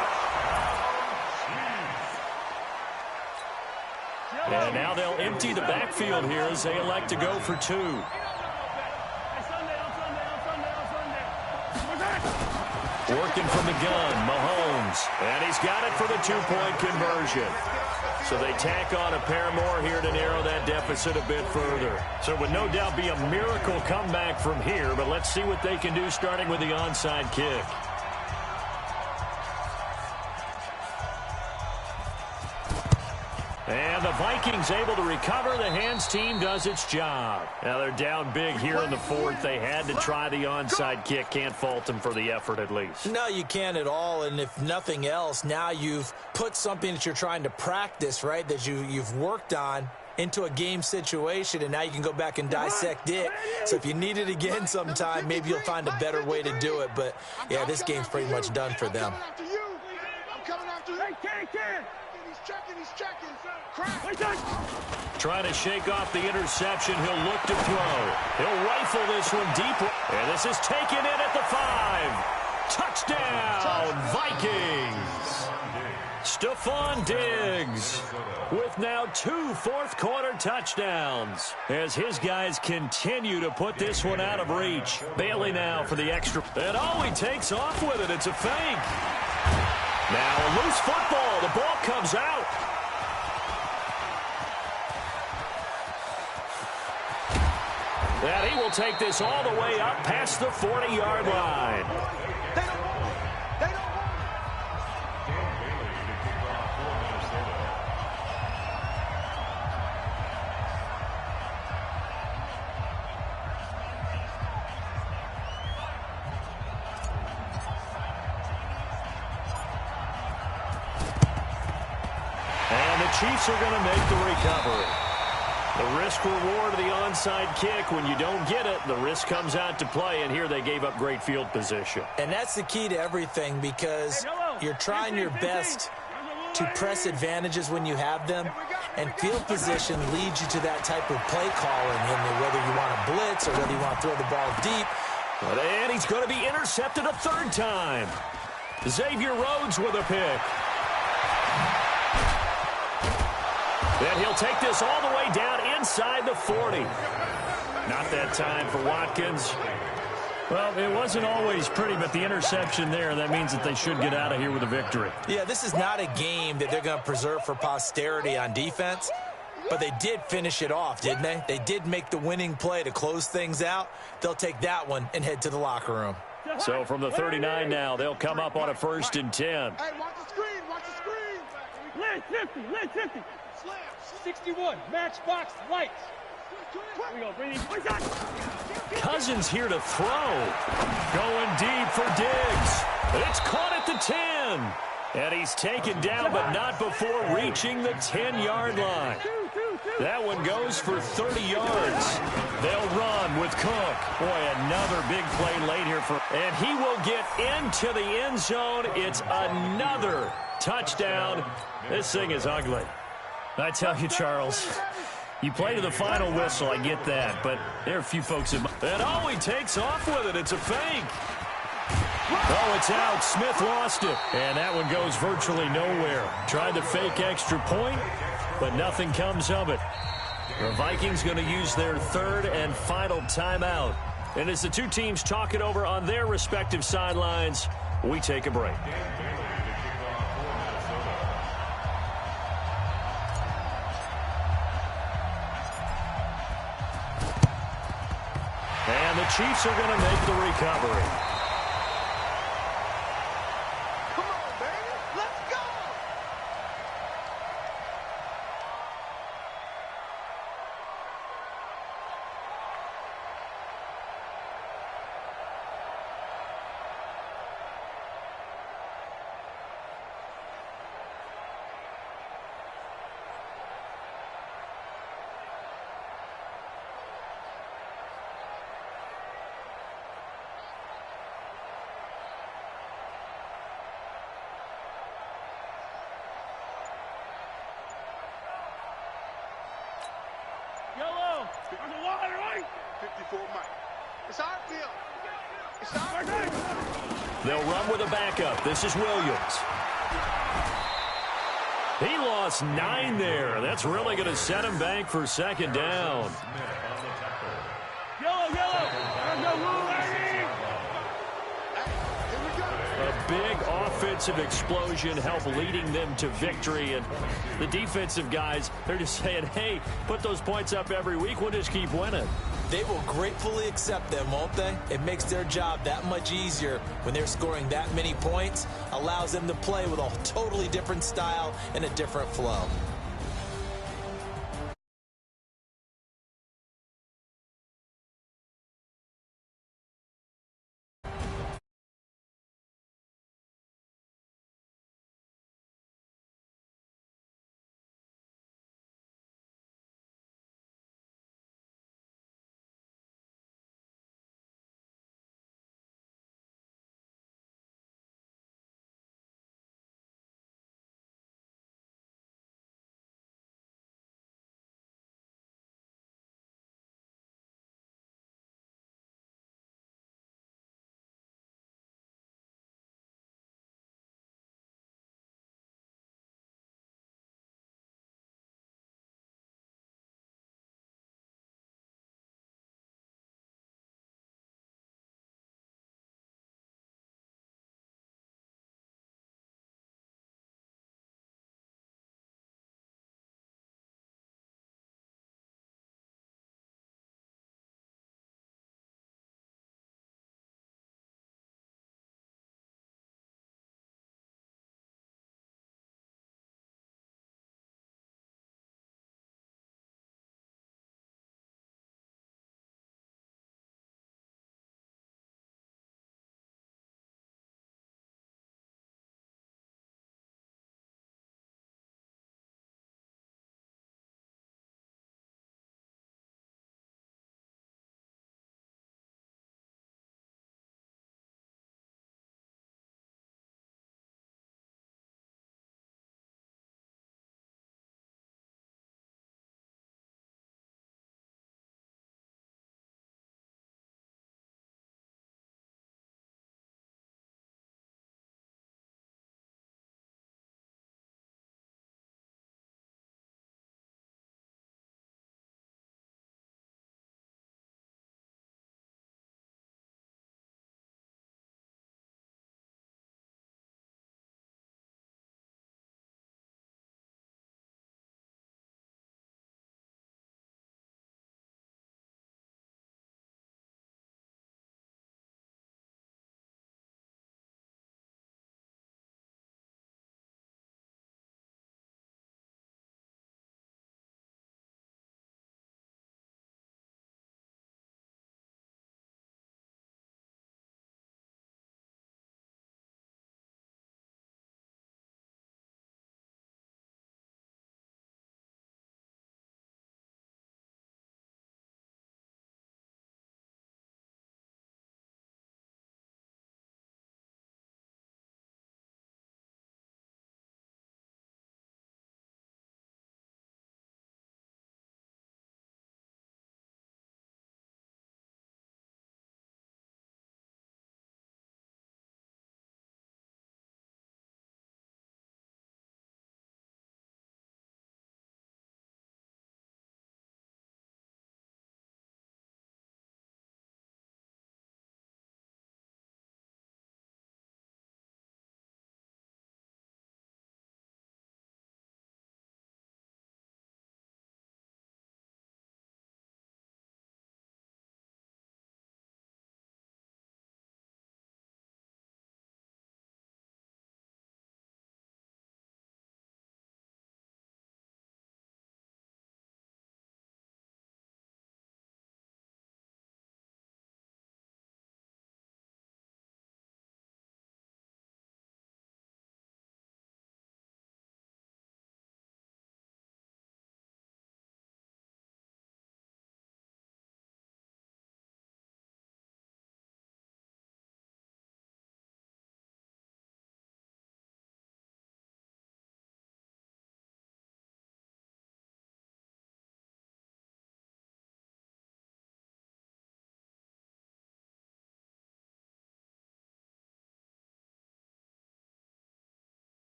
And now they'll empty the backfield here as they elect to go for 2. Working from the gun, Mahomes. And he's got it for the 2-point conversion. So they tack on a pair more here to narrow that deficit a bit further. So it would no doubt be a miracle comeback from here, but let's see what they can do starting with the onside kick. And the Vikings able to recover. The hands team does its job. Now they're down big here in the fourth. They had to try the onside kick. Can't fault them for the effort at least. No, you can't at all. And if nothing else, now you've put something that you're trying to practice, right, that you've worked on into a game situation, and now you can go back and dissect it. So if you need it again sometime, maybe you'll find a better way to do it. But, yeah, this game's pretty much done for them. I'm coming after you. He's checking. Trying to shake off the interception. He'll look to throw. He'll rifle this one deep. And this is taken in at the 5. Touchdown, Vikings. Stephon Diggs with now 2 fourth-quarter touchdowns as his guys continue to put this one out of reach. Bailey now for the extra. And he takes off with it. It's a fake. Now a loose football. The ball comes out. And he will take this all the way up past the 40-yard line. And the Chiefs are going to make the recovery. The risk-reward of the onside kick, when you don't get it, the risk comes out to play, and here they gave up great field position. And that's the key to everything, because you're trying your best to press advantages when you have them, and field position leads you to that type of play calling, and whether you want to blitz or whether you want to throw the ball deep. And he's going to be intercepted a third time. Xavier Rhodes with a pick. And he'll take this all the way down inside the 40. Not that time for Watkins. Well, it wasn't always pretty, but the interception there, that means that they should get out of here with a victory. Yeah, this is not a game that they're going to preserve for posterity on defense, but they did finish it off, didn't they? They did make the winning play to close things out. They'll take that one and head to the locker room. So from the 39 now, they'll come up on a 1st and 10. Hey, watch the screen. Lid 50, lid 50. 61, matchbox lights. Here we go, Brady. Cousins here to throw. Going deep for Diggs. It's caught at the 10. And he's taken down, but not before reaching the 10-yard line. That one goes for 30 yards. They'll run with Cook. Boy, another big play late here for. And he will get into the end zone. It's another touchdown. This thing is ugly. I tell you, Charles, you play to the final whistle, I get that, but there are a few folks in. And he takes off with it. It's a fake. It's out. Smith lost it. And that one goes virtually nowhere. Tried the fake extra point, but nothing comes of it. The Vikings going to use their 3rd and final timeout. And as the two teams talk it over on their respective sidelines, we take a break. And the Chiefs are going to make the recovery. Come on, baby. Let's go. Yellow. On the line, right? 54 Mike. It's our field. It's our field. They'll run with a backup. This is Williams. He lost 9 there. That's really going to set him back for 2nd down. Yellow, yellow. Let's go, Woo, baby. Here we go. A big offensive explosion helped leading them to victory. And the defensive guys, they're just saying, hey, put those points up every week. We'll just keep winning. They will gratefully accept them, won't they? It makes their job that much easier when they're scoring that many points. Allows them to play with a totally different style and a different flow.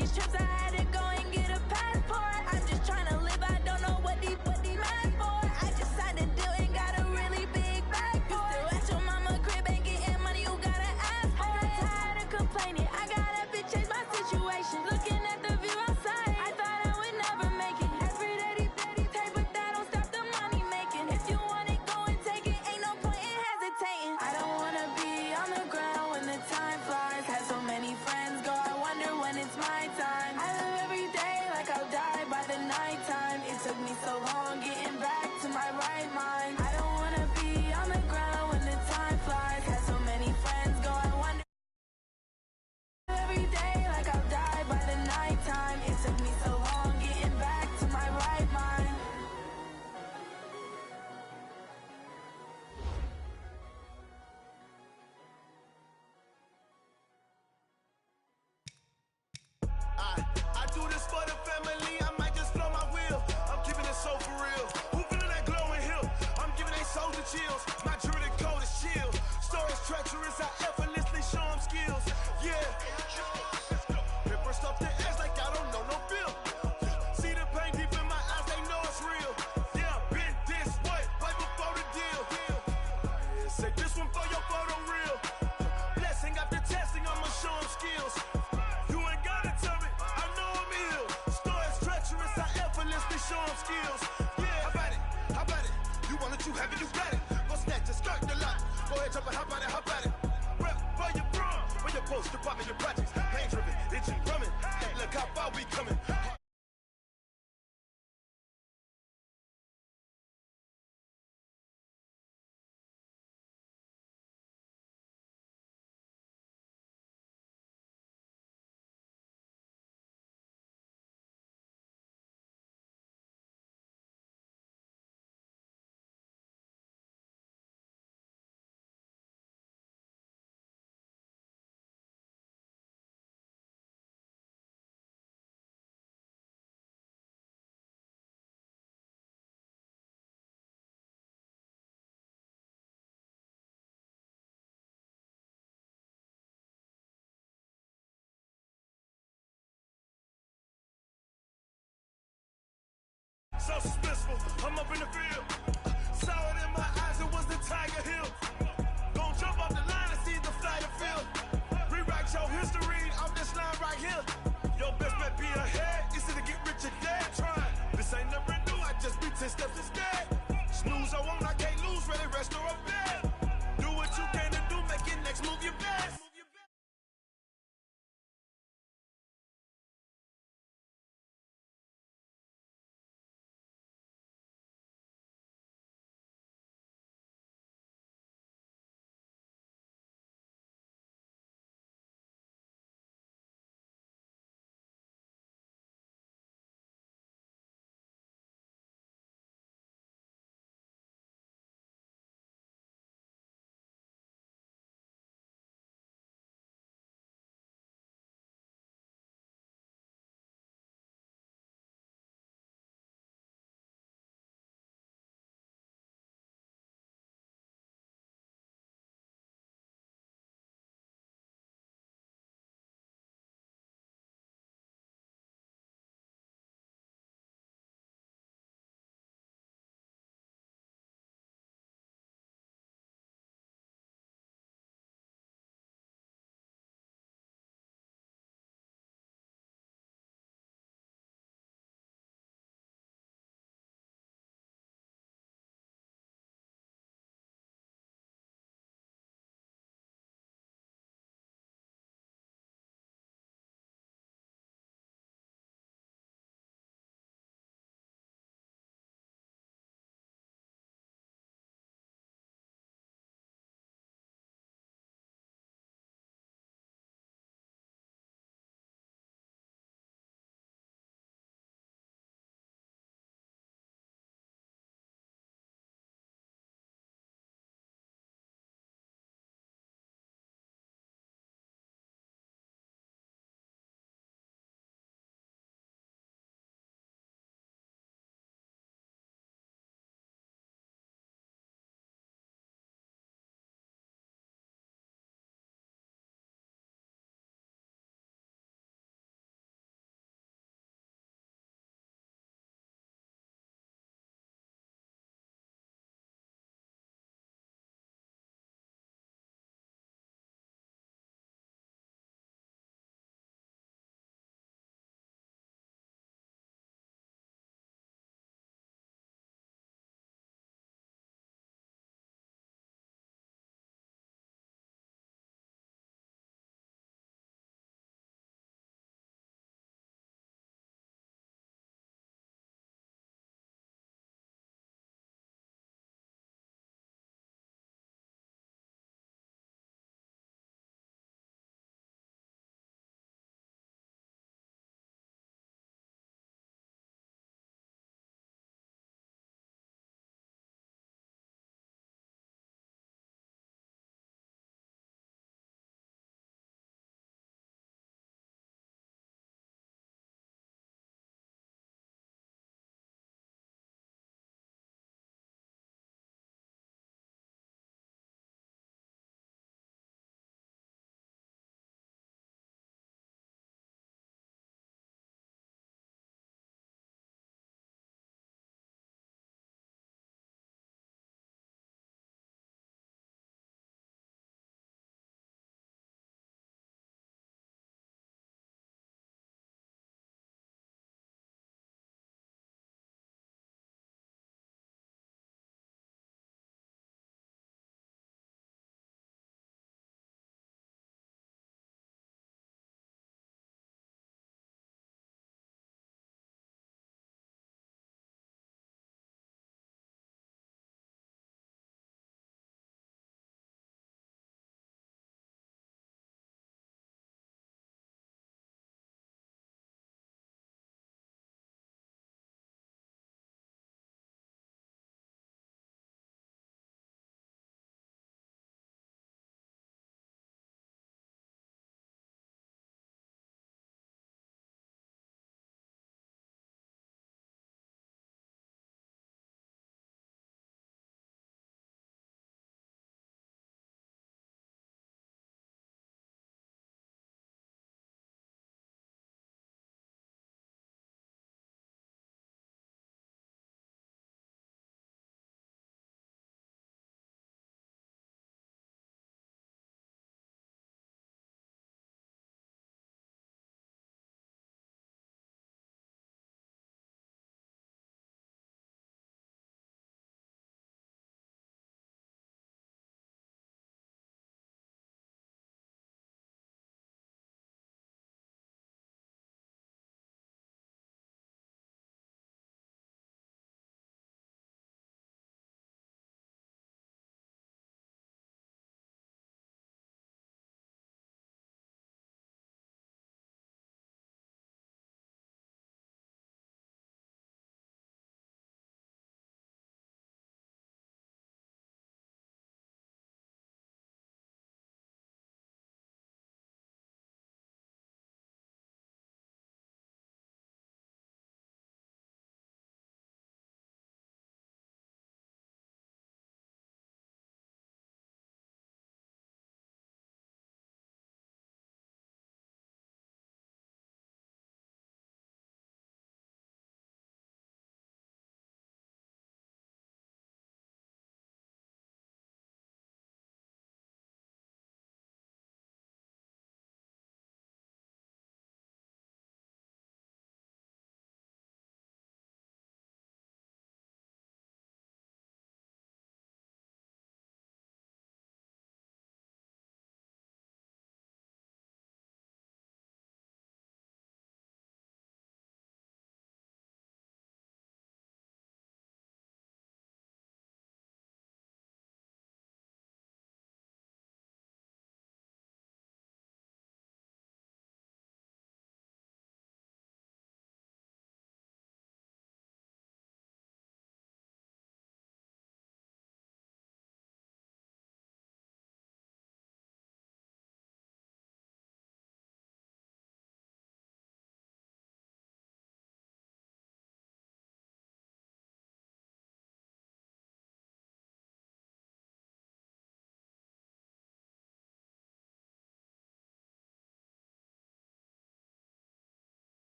these trips, I had to go and get a passport. I'm just trying to live, I don't know what these mad for. I just signed a deal and got a really big bag for it. You still at your mama crib, ain't getting money, you gotta ask for it. I got tired of complaining, I gotta change my situation. Looking at the view outside, I thought I would never make it. Every day they take, but that don't stop the money making. If you want it, go and take it, ain't no point in hesitating. I don't wanna be on the ground when the time flies. Had so many friends go, I wonder when it's my time. I live every day like I'll die by the nighttime. It took me so long getting back to my right mind. I don't wanna be on the ground when the time flies. Had so many friends go, I wonder every day like I'll die by the nighttime. It took me so long getting back to my right mind. I do this for the family, I might just blow my wheel. I'm keeping it so for real. Who feeling that glowing hill? I'm giving they soldier chills. My jewelry code is chill. Stories treacherous, I effortlessly show them skills. Yeah. Paper stuff the edge like I don't know no bill. See the pain deep in my eyes, they know it's real. Yeah, been this way, way before the deal. Say this one for your photo reel. Blessing after testing, I'ma show them skills. You ain't gotta tell me, I know I'm ill. Stories treacherous, I effortlessly show them skills. Yeah, how about it? How about it? You want it, you have it, you got it. Go snatch it, skirt the lot. Go ahead, jump it, how about it, how about it? Rep for your bro, for your poster, popping your projects. Pain driven, itching, drumming. Hey, look how far we coming. So suspenseful, I'm up in the field. Saw it in my eyes, it was the Tiger Hill. Gon' jump off the line and see the flyer field. Rewrite your history off this line right here. Your best bet be ahead, it's to get rich or dead trying. This ain't never new, I just be 10 steps instead. Snooze, I won't, I can't lose, ready, rest or a bed. Do what you can to do, make your next move your best.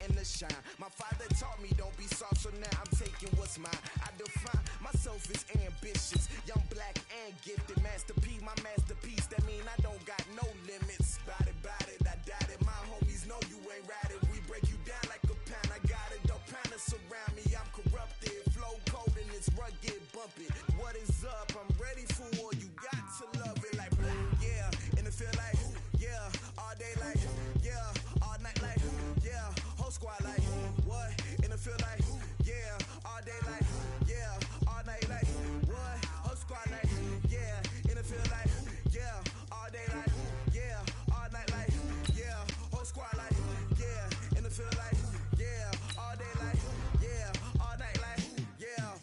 and the shine. My father taught me don't be soft, so now I'm taking what's mine. I define myself as ambitious, young, black, and gifted. Master P, my masterpiece. That mean I don't got no limits. Bout it, I doubt it. My homies know you ain't ratted. We break you down like a pound. I got it, don't pound us around me. I'm corrupted, flow cold and it's rugged, bumpy. What is up? I'm ready for war. You got to love it like blah, yeah. And it feel like yeah, all day like yeah, all night like yeah, whole squad like what? And it feel like yeah, all day like yeah, all night like what? Whole squad like yeah, and it feel like yeah, all day like yeah, all night like yeah, whole squad like yeah, and it feel like yeah, all day like yeah, all night like yeah.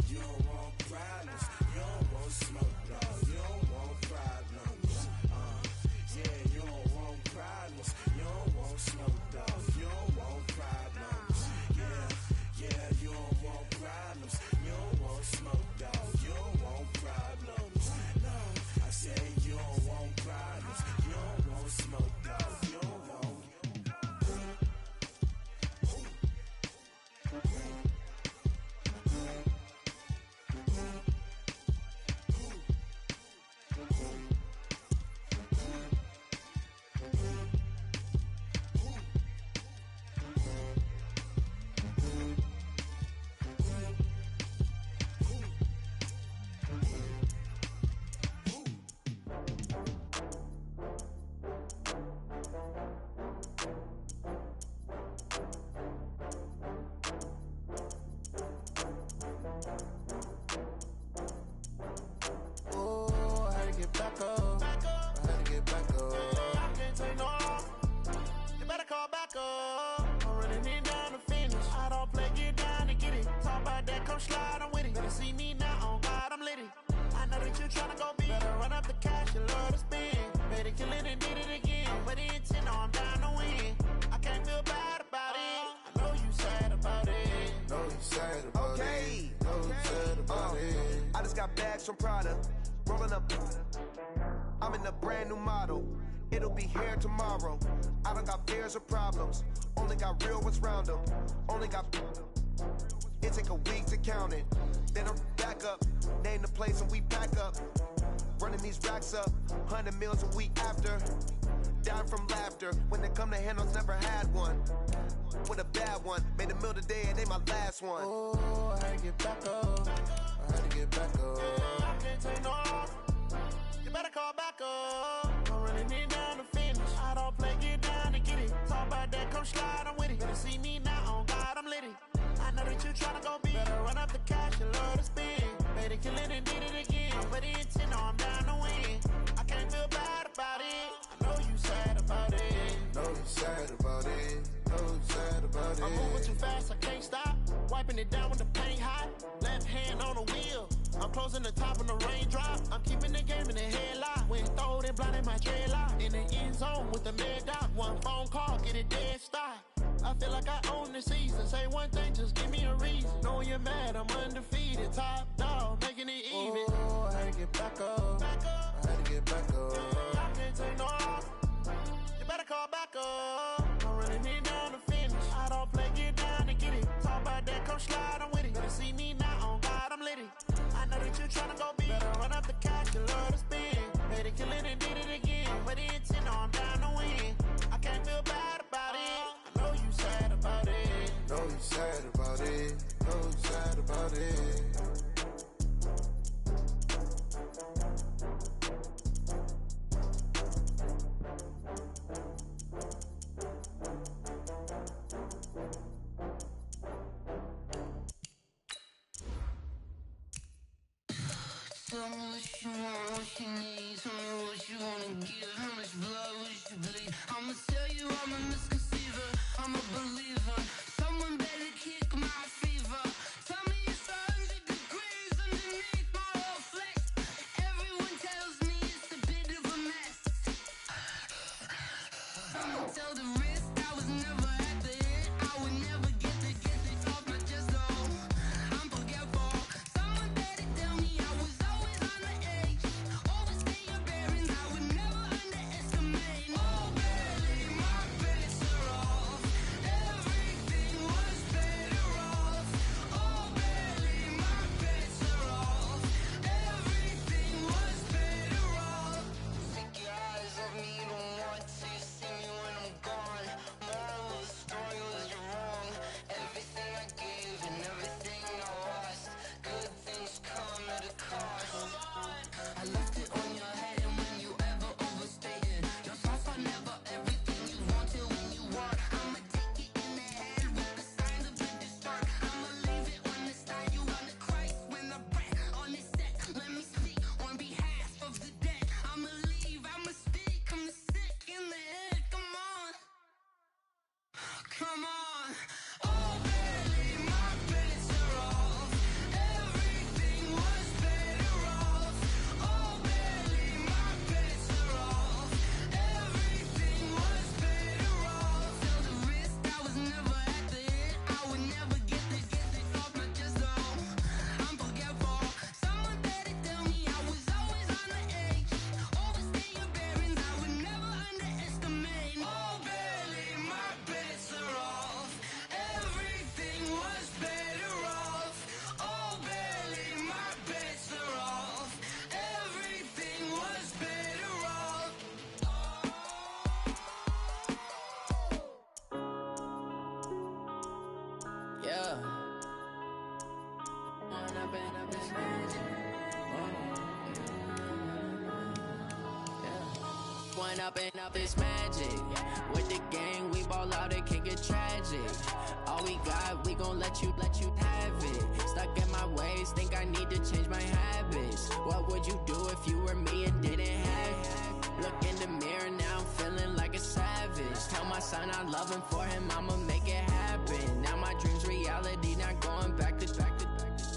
You don't want problems, you don't want smoke, dog. You don't want problems. Yeah, you don't want problems, you don't want smoke, dog. You don't want problems. Yeah, you don't want problems, you don't want smoke, dog. You don't want problems. No, I say you don't want problems, you don't want smoke, dog. You don't want. From Prada, rolling up. I'm in a brand new model. It'll be here tomorrow. I don't got fears or problems. Only got real ones round them. Only got. It take a week to count it. Then I'm back up. Name the place and we pack up. Running these racks up. 100 meals a week after. Dying from laughter. When they come to handles, never had one. With a bad one. Made a meal today and they my last one. Oh, I had to get back up. I had to get back up. I can't take no loss. You better call back up. I'm running it down to finish. I don't play, get down and get it. Talk about that, come slide, I'm with it. Better see me now, on God, I'm litty. I know that you tryna go big. Better run up the cash, you love to spend. Better kill it and did it again. But the intent, no, I'm down to win. I can't feel bad about it. I know you sad about it. Know you sad about it. Know you sad about it. I'm moving too fast, I can't stop. Wiping it down with the paint hot. Left hand on the wheel. I'm closing the top on the raindrop. I'm keeping the game in the headlock. When throwed and blinded my dreadlock. In the end zone with the mad dot. One phone call, get it dead stop. I feel like I own the season. Say one thing, just give me a reason. Knowing you're mad, I'm undefeated. Top dog, making it even. Oh, I had to get back up. I had to get back up. I can't take no loss. You better call back up. I'm running it down to finish. I don't play, get down and get it. Talk about that, come slide, I'm with it. Better see me now, on God, I'm litty. I know that you tryna go big. Better run up the cash, you love to spend. Better kill it and did it again. But the intent, no, I'm down to win. I can't feel bad about it. I know you sad about it. Know you sad about it. Know you sad about it. Tell me what you want, what you need. Tell me what you wanna give. How much blood would you bleed? I'ma tell you I'm a misconceiver. I'm a believer. Someone better kick my fever. Tell me it's 100 degrees underneath my whole flex. Everyone tells me it's a bit of a mess. I'ma tell the risk I was never at the hit. I would never get this off my chest though. I'm forgetful. Someone better tell me I was always on the edge. Always stay your bearings. I would never underestimate. Oh, barely my best. going up and up, it's magic. With the gang, we ball out, it can get tragic. All we got, we gon' let you have it. Stuck in my ways, think I need to change my habits. What would you do if you were me and didn't have it? Look in the mirror, now I'm feeling like a savage. Tell my son I love him, for him I'ma make it happen. Now my dream's reality, not going back to.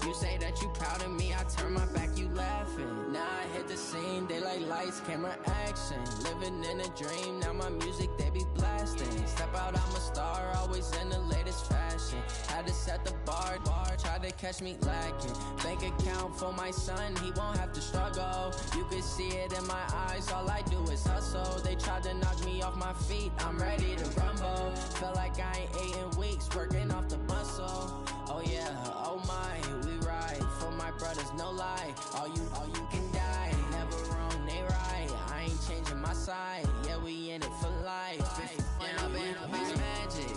You say that you proud of me, I turn my back, you laughing. Now I hit the scene, daylight lights, camera action. Living in a dream, now my music, they be blasting. Step out, I'm a star, always in the latest fashion. Had to set the bar, try to catch me lacking. Bank account for my son, he won't have to struggle. You can see it in my eyes, all I do is hustle. They tried to knock me off my feet, I'm ready to rumble. Felt like I ain't ate in weeks, working off the muscle. Oh yeah, oh my, we ride for my brothers, no lie. All you can die, never wrong, they right. I ain't changing my side, yeah, we in it for life. And up is magic.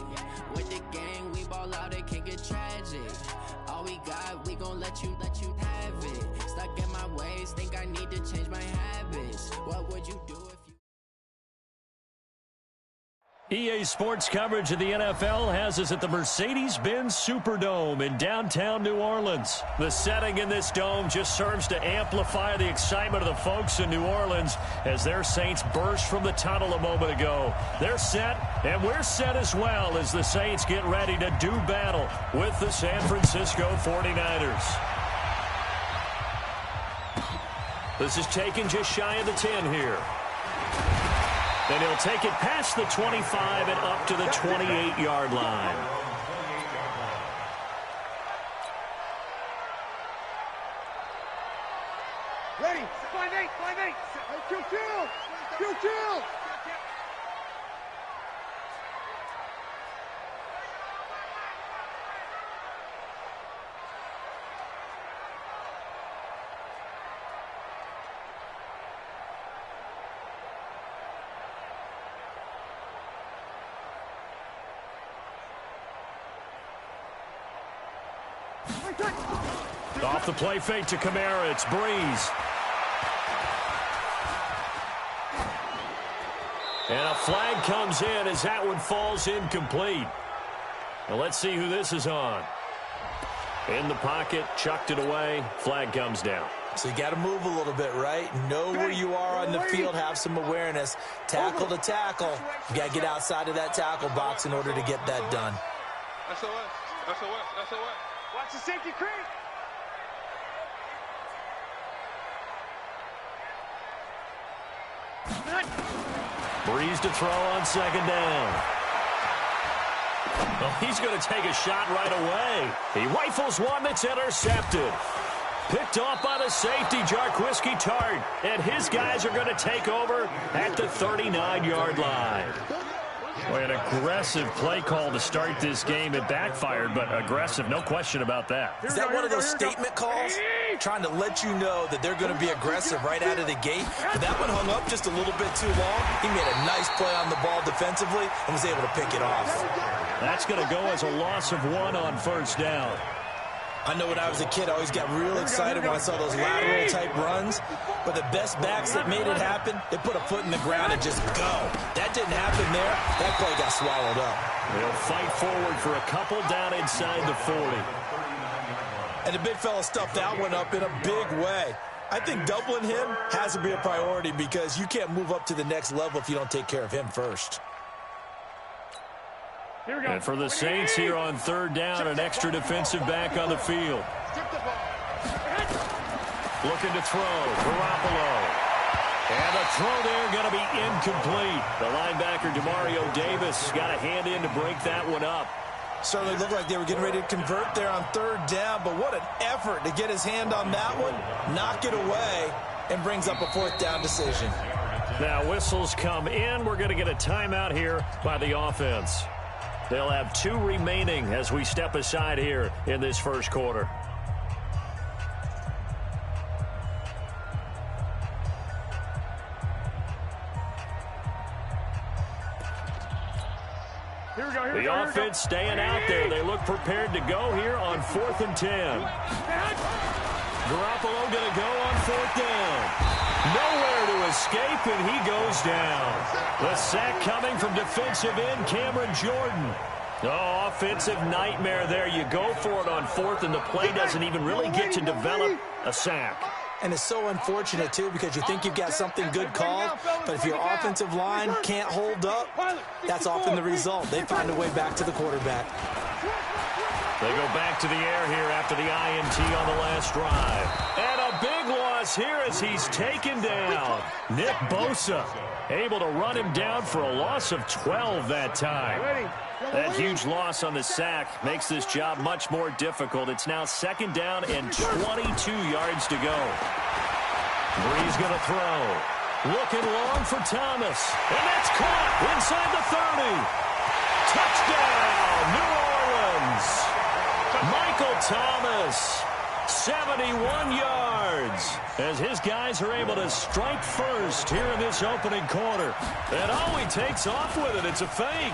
With the gang, we ball out, it can get tragic. All we got, we gon' let you have it. Stuck in my ways, think I need to change my habits. What would you do if you... EA Sports coverage of the NFL has us at the Mercedes-Benz Superdome in downtown New Orleans. The setting in this dome just serves to amplify the excitement of the folks in New Orleans as their Saints burst from the tunnel a moment ago. They're set, and we're set as well as the Saints get ready to do battle with the San Francisco 49ers. This is taken just shy of the 10 here. And he'll take it past the 25 and up to the 28-yard line. Ready? 5-8, 5-8. Kill. Off the play fake to Kamara, it's Breeze. And a flag comes in as that one falls incomplete. Now let's see who this is on. In the pocket, chucked it away, flag comes down. So you got to move a little bit, right? Know where you are on the field, have some awareness. Tackle to tackle. You got to get outside of that tackle box in order to get that done. SOS. Watch the safety creep. Breeze to throw on second down. Well, he's going to take a shot right away. He rifles one that's intercepted. Picked off by the safety, Jarquiski Tart. And his guys are going to take over at the 39-yard line. Boy, an aggressive play call to start this game. It backfired, but aggressive, no question about that. Is that one of those statement calls? Trying to let you know that they're going to be aggressive right out of the gate. But that one hung up just a little bit too long. He made a nice play on the ball defensively and was able to pick it off. That's going to go as a loss of 1 on first down. I know when I was a kid, I always got real excited when I saw those lateral-type runs. But the best backs that made it happen, they put a foot in the ground and just go. That didn't happen there. That play got swallowed up. They'll fight forward for a couple down inside the 40. And the big fella stuffed that one up in a big way. I think doubling him has to be a priority because you can't move up to the next level if you don't take care of him first. And for the Saints here on third down, an extra defensive back on the field. Looking to throw, Garoppolo. And the throw there going to be incomplete. The linebacker, Demario Davis, got a hand in to break that one up. Certainly looked like they were getting ready to convert there on third down, but what an effort to get his hand on that one, knock it away, and brings up a fourth down decision. Now whistles come in. We're going to get a timeout here by the offense. They'll have 2 remaining as we step aside here in this first quarter. The offense staying out there. They look prepared to go here on 4th and 10. Garoppolo going to go on 4th down. Nowhere to escape, and he goes down. The sack coming from defensive end Cameron Jordan. Oh, offensive nightmare there. You go for it on fourth, and the play doesn't even really get to develop a sack. And it's so unfortunate, too, because you think you've got something good called, but if your offensive line can't hold up, that's often the result. They find a way back to the quarterback. They go back to the air here after the INT on the last drive. And a big loss here as he's taken down. Nick Bosa able to run him down for a loss of 12 that time. That huge loss on the sack makes this job much more difficult. It's now 2nd down and 22 yards to go. Bree's going to throw. Looking long for Thomas. And that's caught inside the 30. Touchdown, New Orleans. Michael Thomas, 71 yards, as his guys are able to strike first here in this opening quarter. And he takes off with it. It's a fake.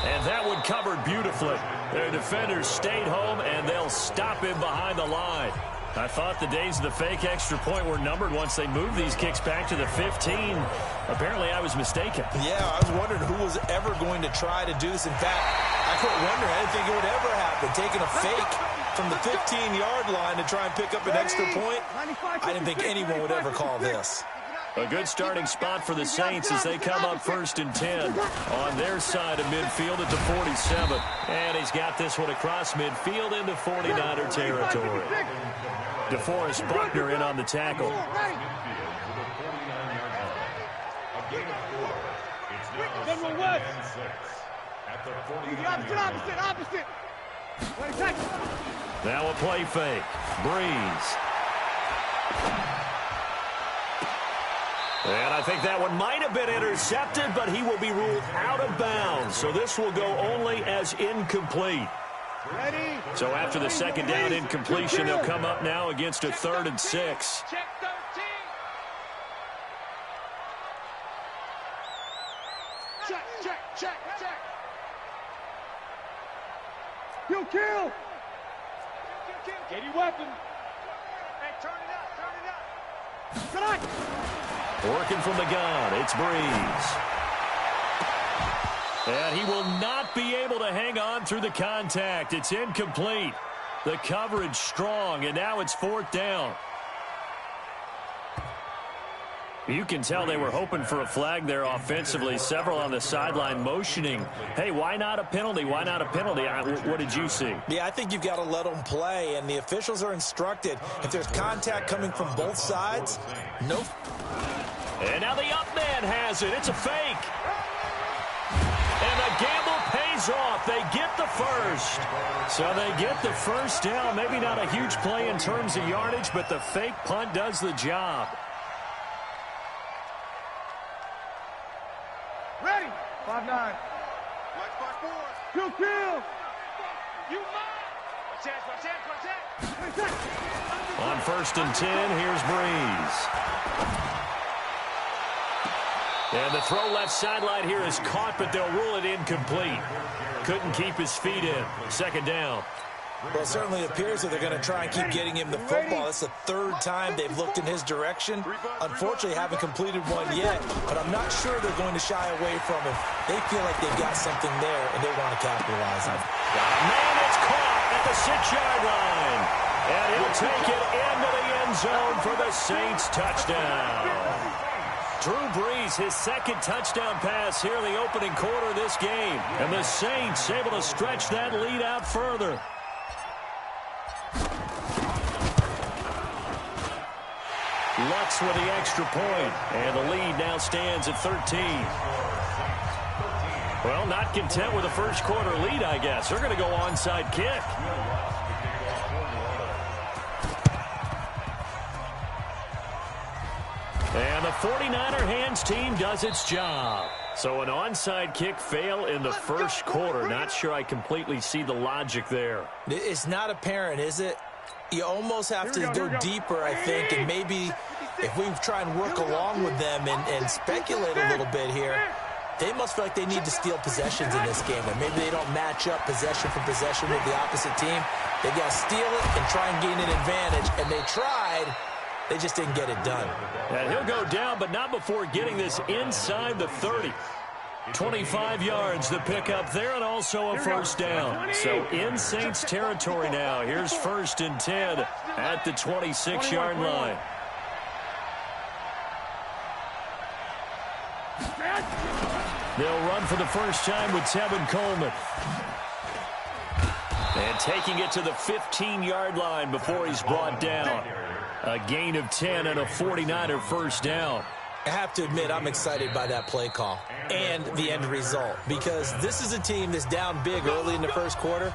And that one covered beautifully. Their defenders stayed home, and they'll stop him behind the line. I thought the days of the fake extra point were numbered once they moved these kicks back to the 15. Apparently, I was mistaken. Yeah, I was wondering who was ever going to try to do this. In fact, I quit wondering. I didn't think it would ever happen. Taking a fake from the 15-yard line to try and pick up an extra point, I didn't think anyone would ever call this. A good starting spot for the Saints as they come up 1st and 10 on their side of midfield at the 47. And he's got this one across midfield into 49er territory. DeForest Buckner in on the tackle. Opposite. Now a play fake. Breeze. And I think that one might have been intercepted, but he will be ruled out of bounds. So this will go only as incomplete. So after the 2nd down incompletion, they'll come up now against a 3rd and 6. Check 13. Check. Kill. Get your weapon. Hey, turn it up. Working from the gun, it's Breeze. And he will not be able to hang on through the contact. It's incomplete. The coverage strong, and now it's 4th down. You can tell they were hoping for a flag there offensively. Several on the sideline motioning, hey, why not a penalty? Why not a penalty? What did you see? Yeah, I think you've got to let them play, and the officials are instructed. If there's contact coming from both sides, no. And now the up man has it. It's a fake. And the gamble pays off. They get the first. So they get the first down. Maybe not a huge play in terms of yardage, but the fake punt does the job. Ready. 5-9. Watch 5-4. Kill. You mine. Watch that. On 1st and 10, here's Breeze. And the throw left sideline here is caught, but they'll rule it incomplete. Couldn't keep his feet in. 2nd down. Well, it certainly appears that they're going to try and keep getting him the football. It's the 3rd time they've looked in his direction. Unfortunately, haven't completed one yet, but I'm not sure they're going to shy away from him. They feel like they've got something there, and they want to capitalize on it. Man, it's caught at the 6-yard line. And he'll take it into the end zone for the Saints touchdown. Drew Brees, his 2nd touchdown pass here in the opening quarter of this game. And the Saints able to stretch that lead out further. Lux with the extra point, and the lead now stands at 13. Well, not content with the first quarter lead, I guess. They're going to go onside kick. And the 49er hands team does its job. So an onside kick fail in the first quarter. Not sure I completely see the logic there. It's not apparent, is it? You almost have to go deeper, I think, and maybe if we try and work along with them and speculate a little bit here, they must feel like they need to steal possessions in this game, and maybe they don't match up possession for possession with the opposite team. They've got to steal it and try and gain an advantage, and they tried, They just didn't get it done. And he'll go down, but not before getting this inside the 30. 25 yards to pick up there, and also a first down. So in Saints territory now. Here's 1st and 10 at the 26-yard line. They'll run for the first time with Tevin Coleman. And taking it to the 15-yard line before he's brought down. A gain of 10 and a 49er first down. I have to admit, I'm excited by that play call and the end result, because this is a team that's down big early in the first quarter,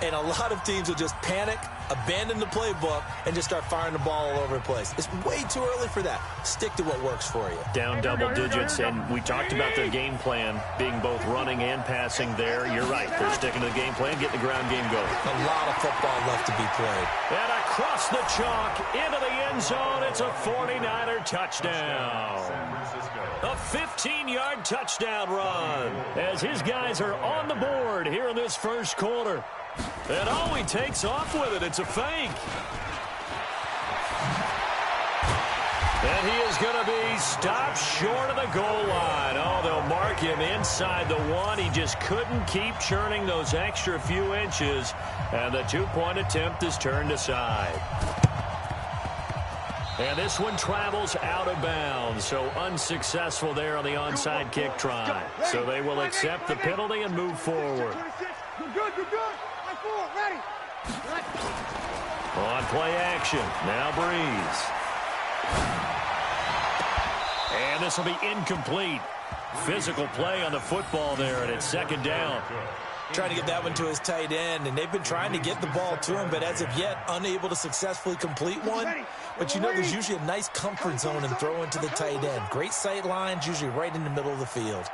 and a lot of teams will just panic, abandon the playbook, and just start firing the ball all over the place. It's way too early for that. Stick to what works for you. Down double digits, and we talked about their game plan being both running and passing there. You're right. They're sticking to the game plan, getting the ground game going. A lot of football left to be played. And across the chalk, into the end zone, it's a 49er touchdown. A 15-yard touchdown run as his guys are on the board here in this first quarter. And he takes off with it. It's a fake. And he is going to be stopped short of the goal line. Oh, they'll mark him inside the 1. He just couldn't keep churning those extra few inches. And the 2-point attempt is turned aside. And this one travels out of bounds, so unsuccessful there on the onside kick try. So they will accept the penalty and move forward. You're good. Ready. On play action, now Breeze. And this will be incomplete. Physical play on the football there, and it's 2nd down. Trying to get that one to his tight end, and they've been trying to get the ball to him, but as of yet, unable to successfully complete one. But you know, there's usually a nice comfort zone in throwing to the tight end. Great sight lines, usually right in the middle of the field.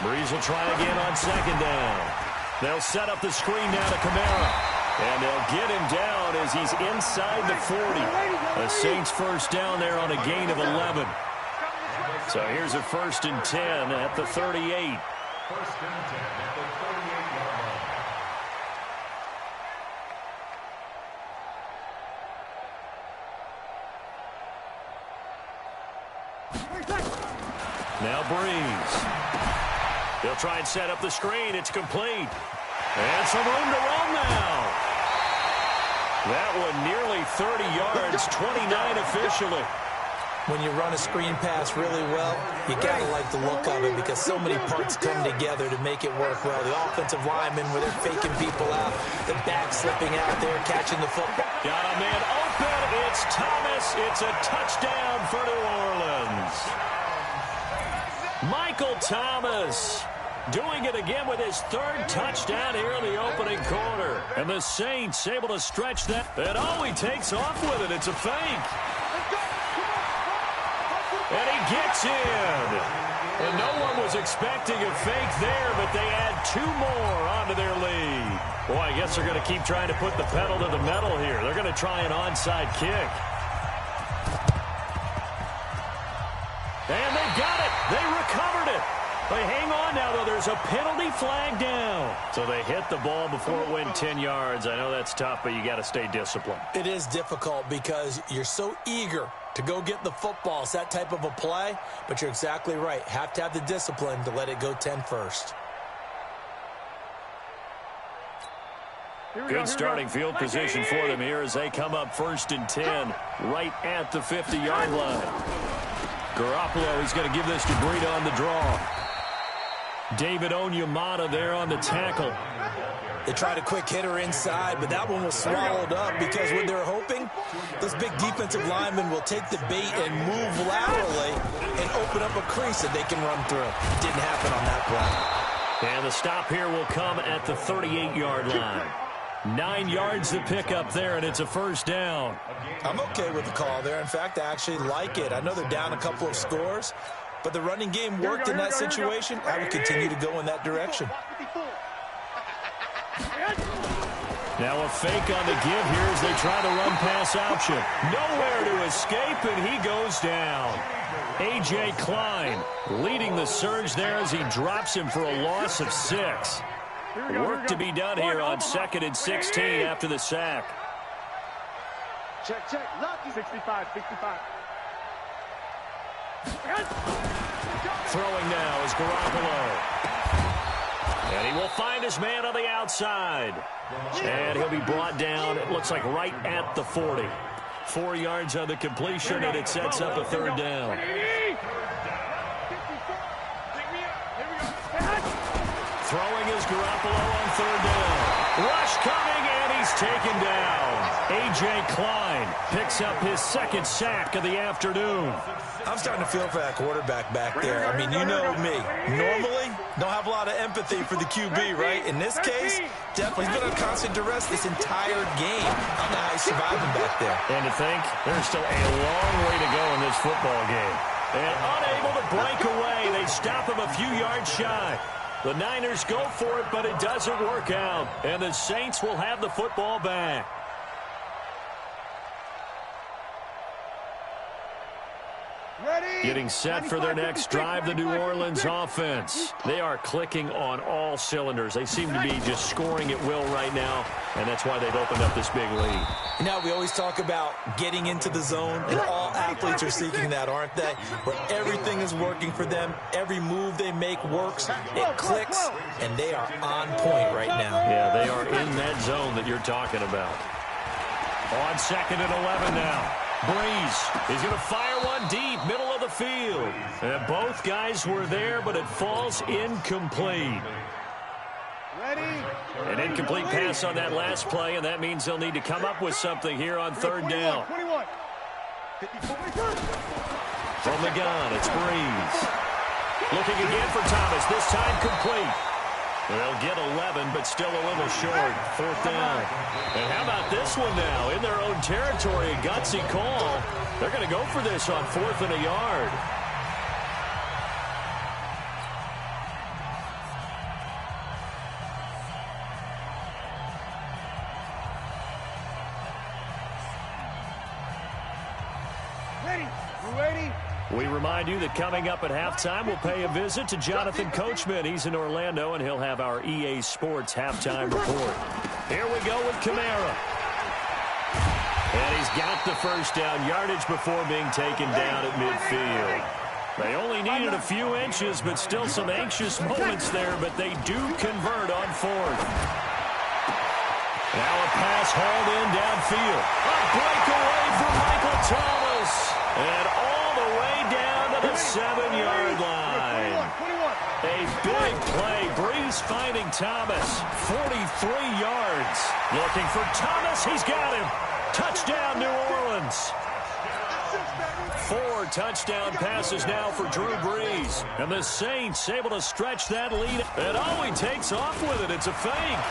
Breeze will try again on 2nd down. They'll set up the screen now to Kamara. And they'll get him down as he's inside the 40. The Saints first down there on a gain of 11. So here's a 1st and 10 at the 38. 1st and 10 at the 38-yard line. Now Breeze. He'll try and set up the screen. It's complete. And some room to run now. That one nearly 30 yards, 29 officially. When you run a screen pass really well, you got to like the look of it because so many parts come together to make it work well. The offensive linemen, where they're faking people out, the back slipping out there, catching the football. Got a man open. It's Thomas. It's a touchdown for New Orleans. Michael Thomas doing it again with his 3rd touchdown here in the opening quarter. And the Saints able to stretch that. And he takes off with it. It's a fake. And he gets in. And no one was expecting a fake there, but they add 2 more onto their lead. Boy, I guess they're going to keep trying to put the pedal to the metal here. They're going to try an onside kick. And they got it. They recovered it. They hang on now, though. There's a penalty flag down. So they hit the ball before it went 10 yards. I know that's tough, but you got to stay disciplined. It is difficult because you're so eager to go get the football. It's that type of a play, but you're exactly right. Have to have the discipline to let it go 10 first. Good starting field position for them here as they come up 1st and 10 right at the 50-yard line. Garoppolo, he's going to give this to Breida on the draw. David Onyemata there on the tackle. They tried a quick hitter inside, but that one was swallowed up because what they're hoping, this big defensive lineman will take the bait and move laterally and open up a crease that they can run through. Didn't happen on that play. And the stop here will come at the 38-yard line. 9 yards to pick up there, and it's a first down. I'm okay with the call there. In fact, I actually like it. I know they're down a couple of scores, but the running game worked in that situation. I would continue to go in that direction. Now a fake on the give here as they try to run pass option. Nowhere to escape, and he goes down. A.J. Klein leading the surge there as he drops him for a loss of 6. Work to be done here on 2nd and 16 after the sack. Check. Lucky. 65. Throwing now is Garoppolo. And he will find his man on the outside. And he'll be brought down, it looks like right at the 40. 4 yards on the completion, and it sets up a 3rd down. Throwing is Garoppolo on 3rd down. Rush coming, and he's taken down. A.J. Klein picks up his 2nd sack of the afternoon. I'm starting to feel for that quarterback back there. I mean, you know me. Normally, don't have a lot of empathy for the QB, right? In this case, definitely. He's been on constant duress this entire game. I don't know how he's surviving back there. And to think, there's still a long way to go in this football game. And unable to break away, they stop him a few yards shy. The Niners go for it, but it doesn't work out. And the Saints will have the football back. Getting set for their next drive, the New Orleans offense. They are clicking on all cylinders. They seem to be just scoring at will right now, and that's why they've opened up this big lead. You know, we always talk about getting into the zone, and all athletes are seeking that, aren't they? Where everything is working for them. Every move they make works. It clicks, and they are on point right now. Yeah, they are in that zone that you're talking about. On 2nd and 11 now. Breeze is going to fire one deep, middle of the field. And both guys were there, but it falls incomplete. An incomplete pass on that last play, and that means they'll need to come up with something here on 3rd down. From the gun, it's Breeze. Looking again for Thomas, this time complete. They'll get 11, but still a little short. 4th down. And how about this one now? In their own territory, a gutsy call. They're going to go for this on 4th and a yard. We remind you that coming up at halftime, we'll pay a visit to Jonathan Coachman. He's in Orlando, and he'll have our EA Sports halftime report. Here we go with Kamara. And he's got the 1st down yardage before being taken down at midfield. They only needed a few inches, but still some anxious moments there, but they do convert on 4th. Now a pass hauled in downfield. A breakaway from Michael Thomas. And all the way down to the 7-yard line. A big play. Breeze finding Thomas. 43 yards. Looking for Thomas. He's got him. Touchdown, New Orleans. 4 touchdown passes now for Drew Brees. And the Saints able to stretch that lead. And oh, he takes off with it. It's a fake.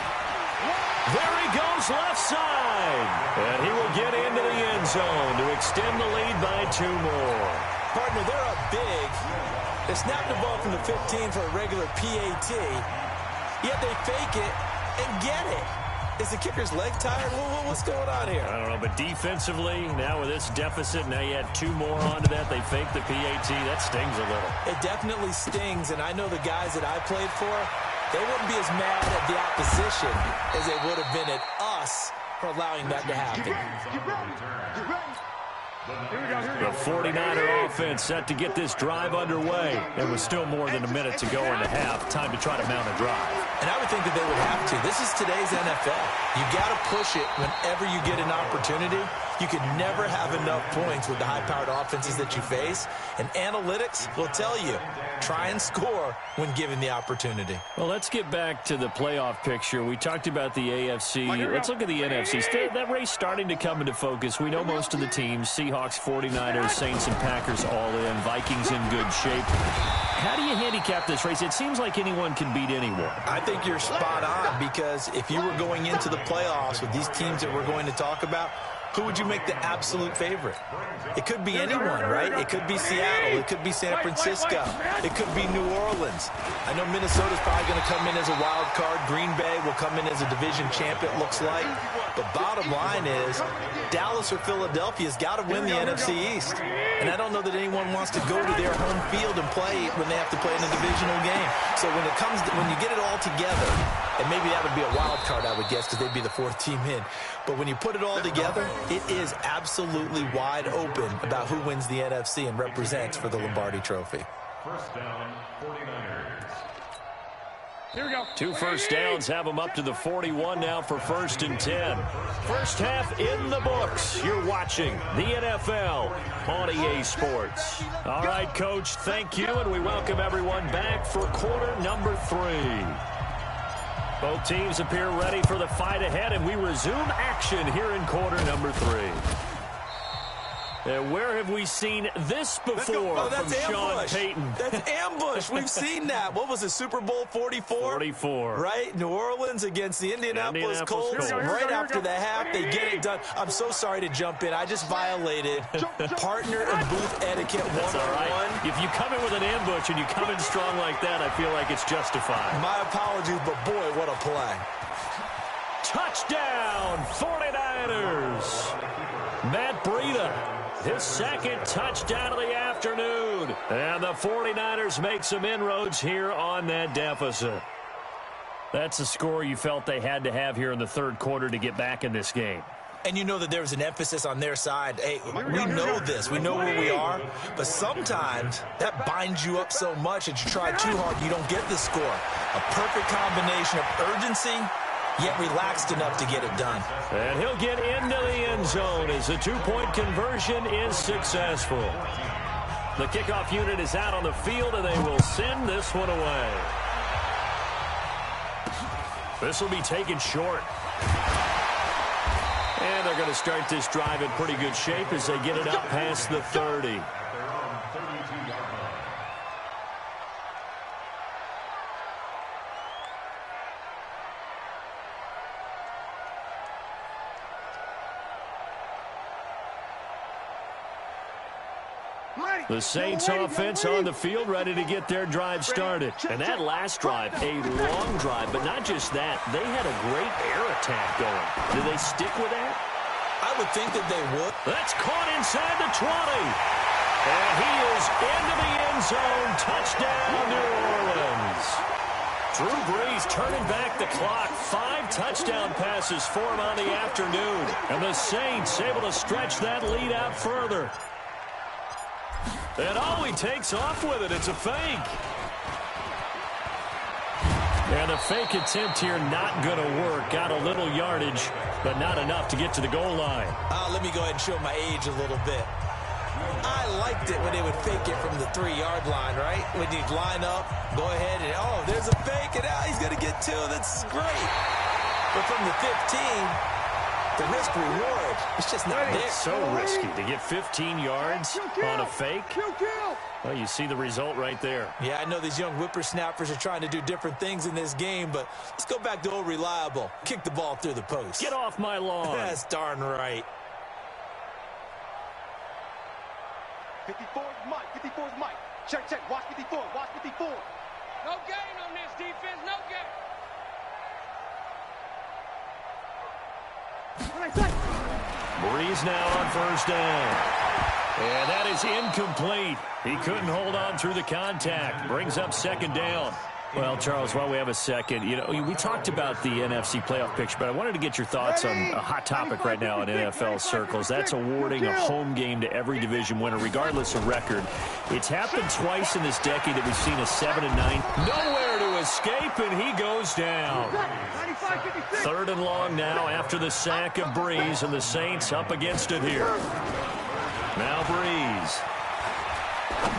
There he goes left side. And he will get into the end zone to extend the lead by 2 more. Partner, they're up big. They snap the ball from the 15 for a regular PAT. Yet they fake it and get it. Is the kicker's leg tired? What's going on here? I don't know, but defensively, now with this deficit, now you add 2 more onto that. They fake the PAT. That stings a little. It definitely stings, and I know the guys that I played for, they wouldn't be as mad at the opposition as they would have been at us for allowing that to happen. The 49er offense set to get this drive underway. There was still more than a minute to go in the half. Time to try to mount a drive. And I would think that they would have to. This is today's NFL. You got to push it whenever you get an opportunity. You can never have enough points with the high-powered offenses that you face. And analytics will tell you, try and score when given the opportunity. Well, let's get back to the playoff picture. We talked about the AFC. Let's look at the NFC. That race starting to come into focus. We know most of the teams. Seahawks, 49ers, Saints, and Packers all in. Vikings in good shape. How do you handicap this race? It seems like anyone can beat anyone. I think you're spot on, because if you were going into the playoffs with these teams that we're going to talk about, who would you make the absolute favorite? It could be anyone, right? It could be Seattle. It could be San Francisco. It could be New Orleans. I know Minnesota's probably going to come in as a wild card. Green Bay will come in as a division champ, it looks like. But bottom line is, Dallas or Philadelphia's got to win the NFC East. And I don't know that anyone wants to go to their home field and play when they have to play in a divisional game. So when you get it all together, and maybe that would be a wild card, I would guess, because they'd be the fourth team in. But when you put it all together, it is absolutely wide open about who wins the NFC and represents for the Lombardi Trophy. First down, 49ers. Here we go. 2 first downs have them up to the 41 now for 1st and 10. First half in the books. You're watching the NFL on EA Sports. All right, Coach, thank you, and we welcome everyone back for quarter number 3. Both teams appear ready for the fight ahead, and we resume action here in quarter number 3. Where have we seen this before from Sean Payton? That's ambush. We've seen that. What was it, Super Bowl 44? 44. Right? New Orleans against the Indianapolis Colts. Right after the half, they get it done. I'm so sorry to jump in. I just violated partner and booth etiquette 101. That's all right. If you come in with an ambush and you come in strong like that, I feel like it's justified. My apologies, but boy, what a play. Touchdown, 49ers. Matt Breida. His second touchdown of the afternoon. And the 49ers make some inroads here on that deficit. That's a score you felt they had to have here in the third quarter to get back in this game. And you know that there was an emphasis on their side. Hey, we know this. We know where we are. But sometimes that binds you up so much that you try too hard, you don't get the score. A perfect combination of urgency, yet relaxed enough to get it done. And he'll get into the end zone as the two-point conversion is successful. The kickoff unit is out on the field, and they will send this one away. This will be taken short. And they're going to start this drive in pretty good shape as they get it up past the 30. The Saints offense on the field, ready to get their drive started. And that last drive, a long drive, but not just that. They had a great air attack going. Do they stick with that? I would think that they would. That's caught inside the 20. And he is into the end zone. Touchdown, New Orleans. Drew Brees turning back the clock. 5 touchdown passes for him on the afternoon. And the Saints able to stretch that lead out further. And he takes off with it. It's a fake. And a fake attempt here not going to work. Got a little yardage, but not enough to get to the goal line. Let me go ahead and show my age a little bit. I liked it when they would fake it from the 3-yard line, right? When you'd line up, go ahead and, there's a fake, and he's going to get 2. That's great. But from the 15... the risk-reward, it's just not there. It's so risky to get 15 yards on a fake. Well, you see the result right there. Yeah, I know these young whippersnappers are trying to do different things in this game, but let's go back to old reliable. Kick the ball through the post. Get off my lawn. That's darn right. 54 is Mike. 54 is Mike. Check. Watch 54. Watch 54. No gain on this defense. No gain. Brees now on first down. And that is incomplete. He couldn't hold on through the contact. Brings up second down. Well, Charles, while we have a second, we talked about the NFC playoff picture, but I wanted to get your thoughts on a hot topic right now in NFL circles. That's awarding a home game to every division winner, regardless of record. It's happened twice in this decade that we've seen a 7-9. Nowhere to escape, and he goes down. 3rd and long now after the sack of Brees, and the Saints up against it here. Now Brees.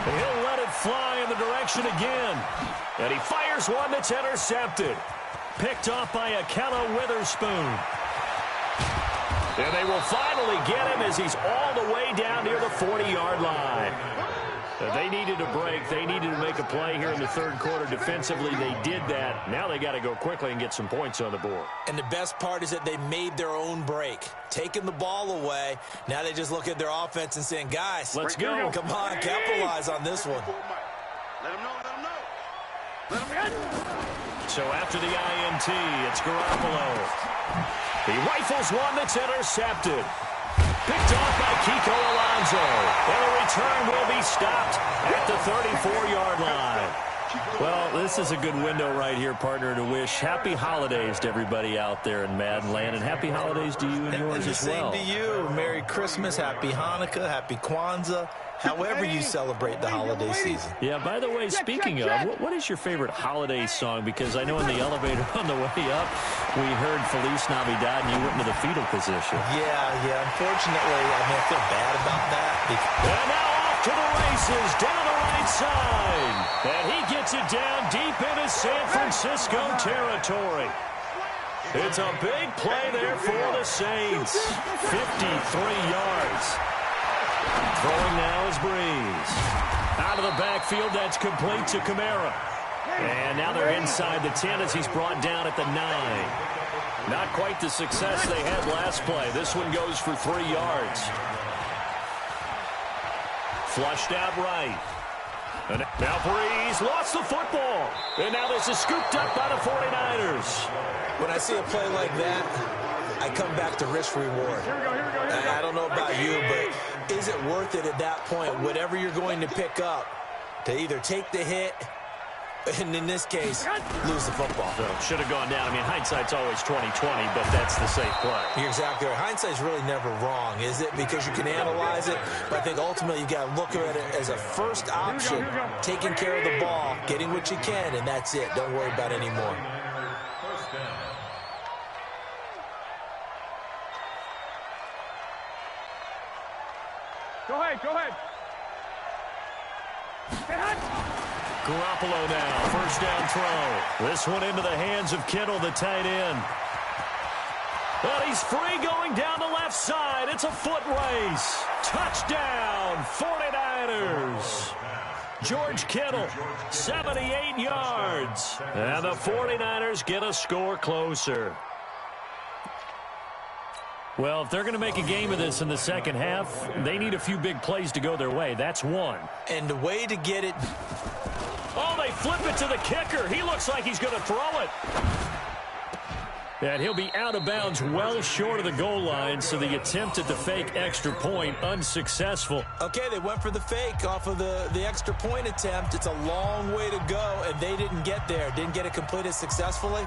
He'll let it fly in the direction again. And he fires one that's intercepted. Picked off by Akella Witherspoon. And they will finally get him as he's all the way down near the 40-yard line. They needed a break. They needed to make a play here in the third quarter. Defensively, they did that. Now they got to go quickly and get some points on the board. And the best part is that they made their own break. Taking the ball away. Now they just look at their offense and saying, guys, let's go. Come on, capitalize on this one. Let him know, let him know. Let him in. So after the INT, it's Garoppolo. He rifles one that's intercepted. Picked off by Kiko Alonso. And the return will be stopped at the 34-yard line. Well, this is a good window right here, partner, to wish happy holidays to everybody out there in Madden Land, and happy holidays to you and yours as well. Same to you. Merry Christmas, Happy Hanukkah, Happy Kwanzaa, however you celebrate the holiday season. Yeah, by the way, speaking of, what is your favorite holiday song? Because I know in the elevator on the way up, we heard Feliz Navidad, and you went into the fetal position. Yeah. Unfortunately, I feel bad about that. And now off to the races, down the right side. And he gets it down deep into San Francisco territory. It's a big play there for the Saints. 53 yards. Throwing now is Breeze. Out of the backfield, that's complete to Kamara. And now they're inside the 10 as he's brought down at the 9. Not quite the success they had last play. This one goes for 3 yards. Flushed out right. And now Breeze lost the football. And now this is scooped up by the 49ers. When I see a play like that, I come back to risk reward. I don't know about you, but is it worth it at that point, whatever you're going to pick up, to either take the hit, and in this case, lose the football? So should have gone down. I mean, hindsight's always 20/20, but that's the safe play. You're exactly right. Hindsight's really never wrong, is it? Because you can analyze it, but I think ultimately you got to look at it as a first option, taking care of the ball, getting what you can, and that's it. Don't worry about any more. Go ahead. Garoppolo now, first down throw. This one into the hands of Kittle, the tight end. But he's free going down the left side. It's a foot race. Touchdown, 49ers. George Kittle, 78 yards. And the 49ers get a score closer. Well, if they're going to make a game of this in the second half, they need a few big plays to go their way. That's one. And the way to get it... Oh, they flip it to the kicker. He looks like he's going to throw it. And he'll be out of bounds well short of the goal line, so the attempt at the fake extra point unsuccessful. Okay, they went for the fake off of the extra point attempt. It's a long way to go, and they didn't get there. Didn't get it completed successfully.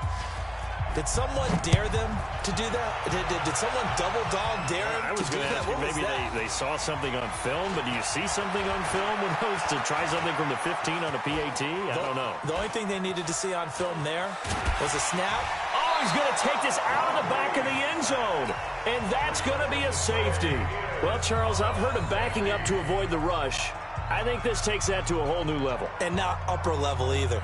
Did someone dare them to do that? Did someone double dog dare them I was to do going to that? ask you, maybe they saw something on film, but do you see something on film when those to try something from the 15 on a PAT? I don't know. The only thing they needed to see on film there was a snap. Oh, he's going to take this out of the back of the end zone, and that's going to be a safety. Well, Charles, I've heard of backing up to avoid the rush. I think this takes that to a whole new level. And not upper level either.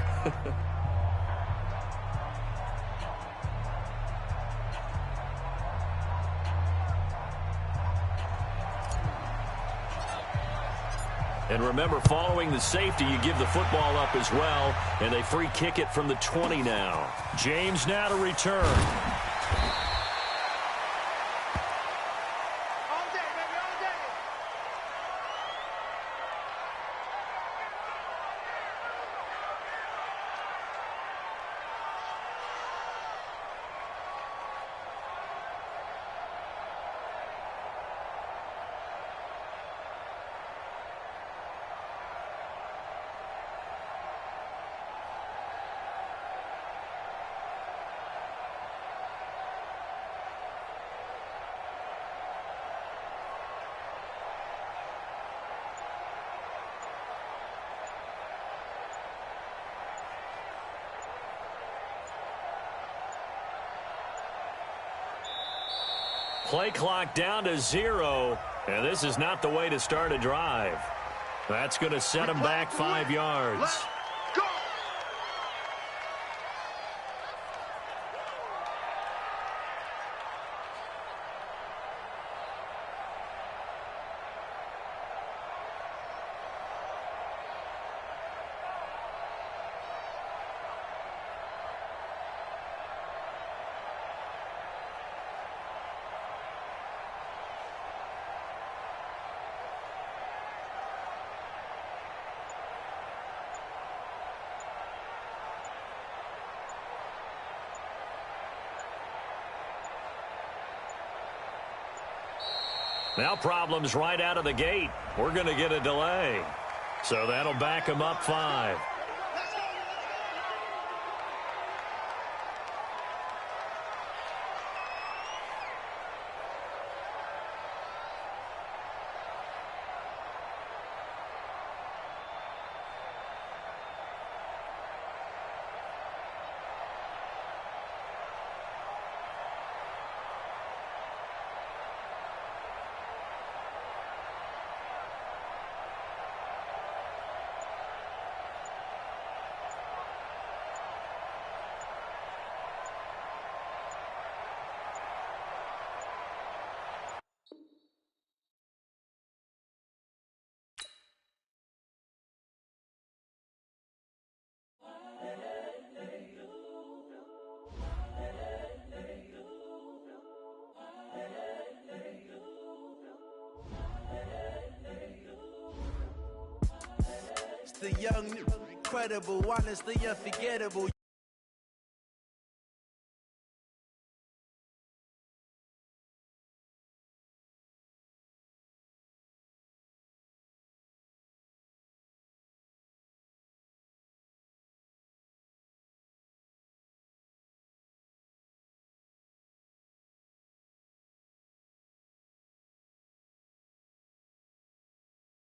And remember, following the safety, you give the football up as well, and they free kick it from the 20 now. James now to return. Play clock down to 0, and this is not the way to start a drive. That's going to set him back 5 yards. Now problems right out of the gate. We're going to get a delay. So that'll back him up 5. The young, incredible, honestly unforgettable.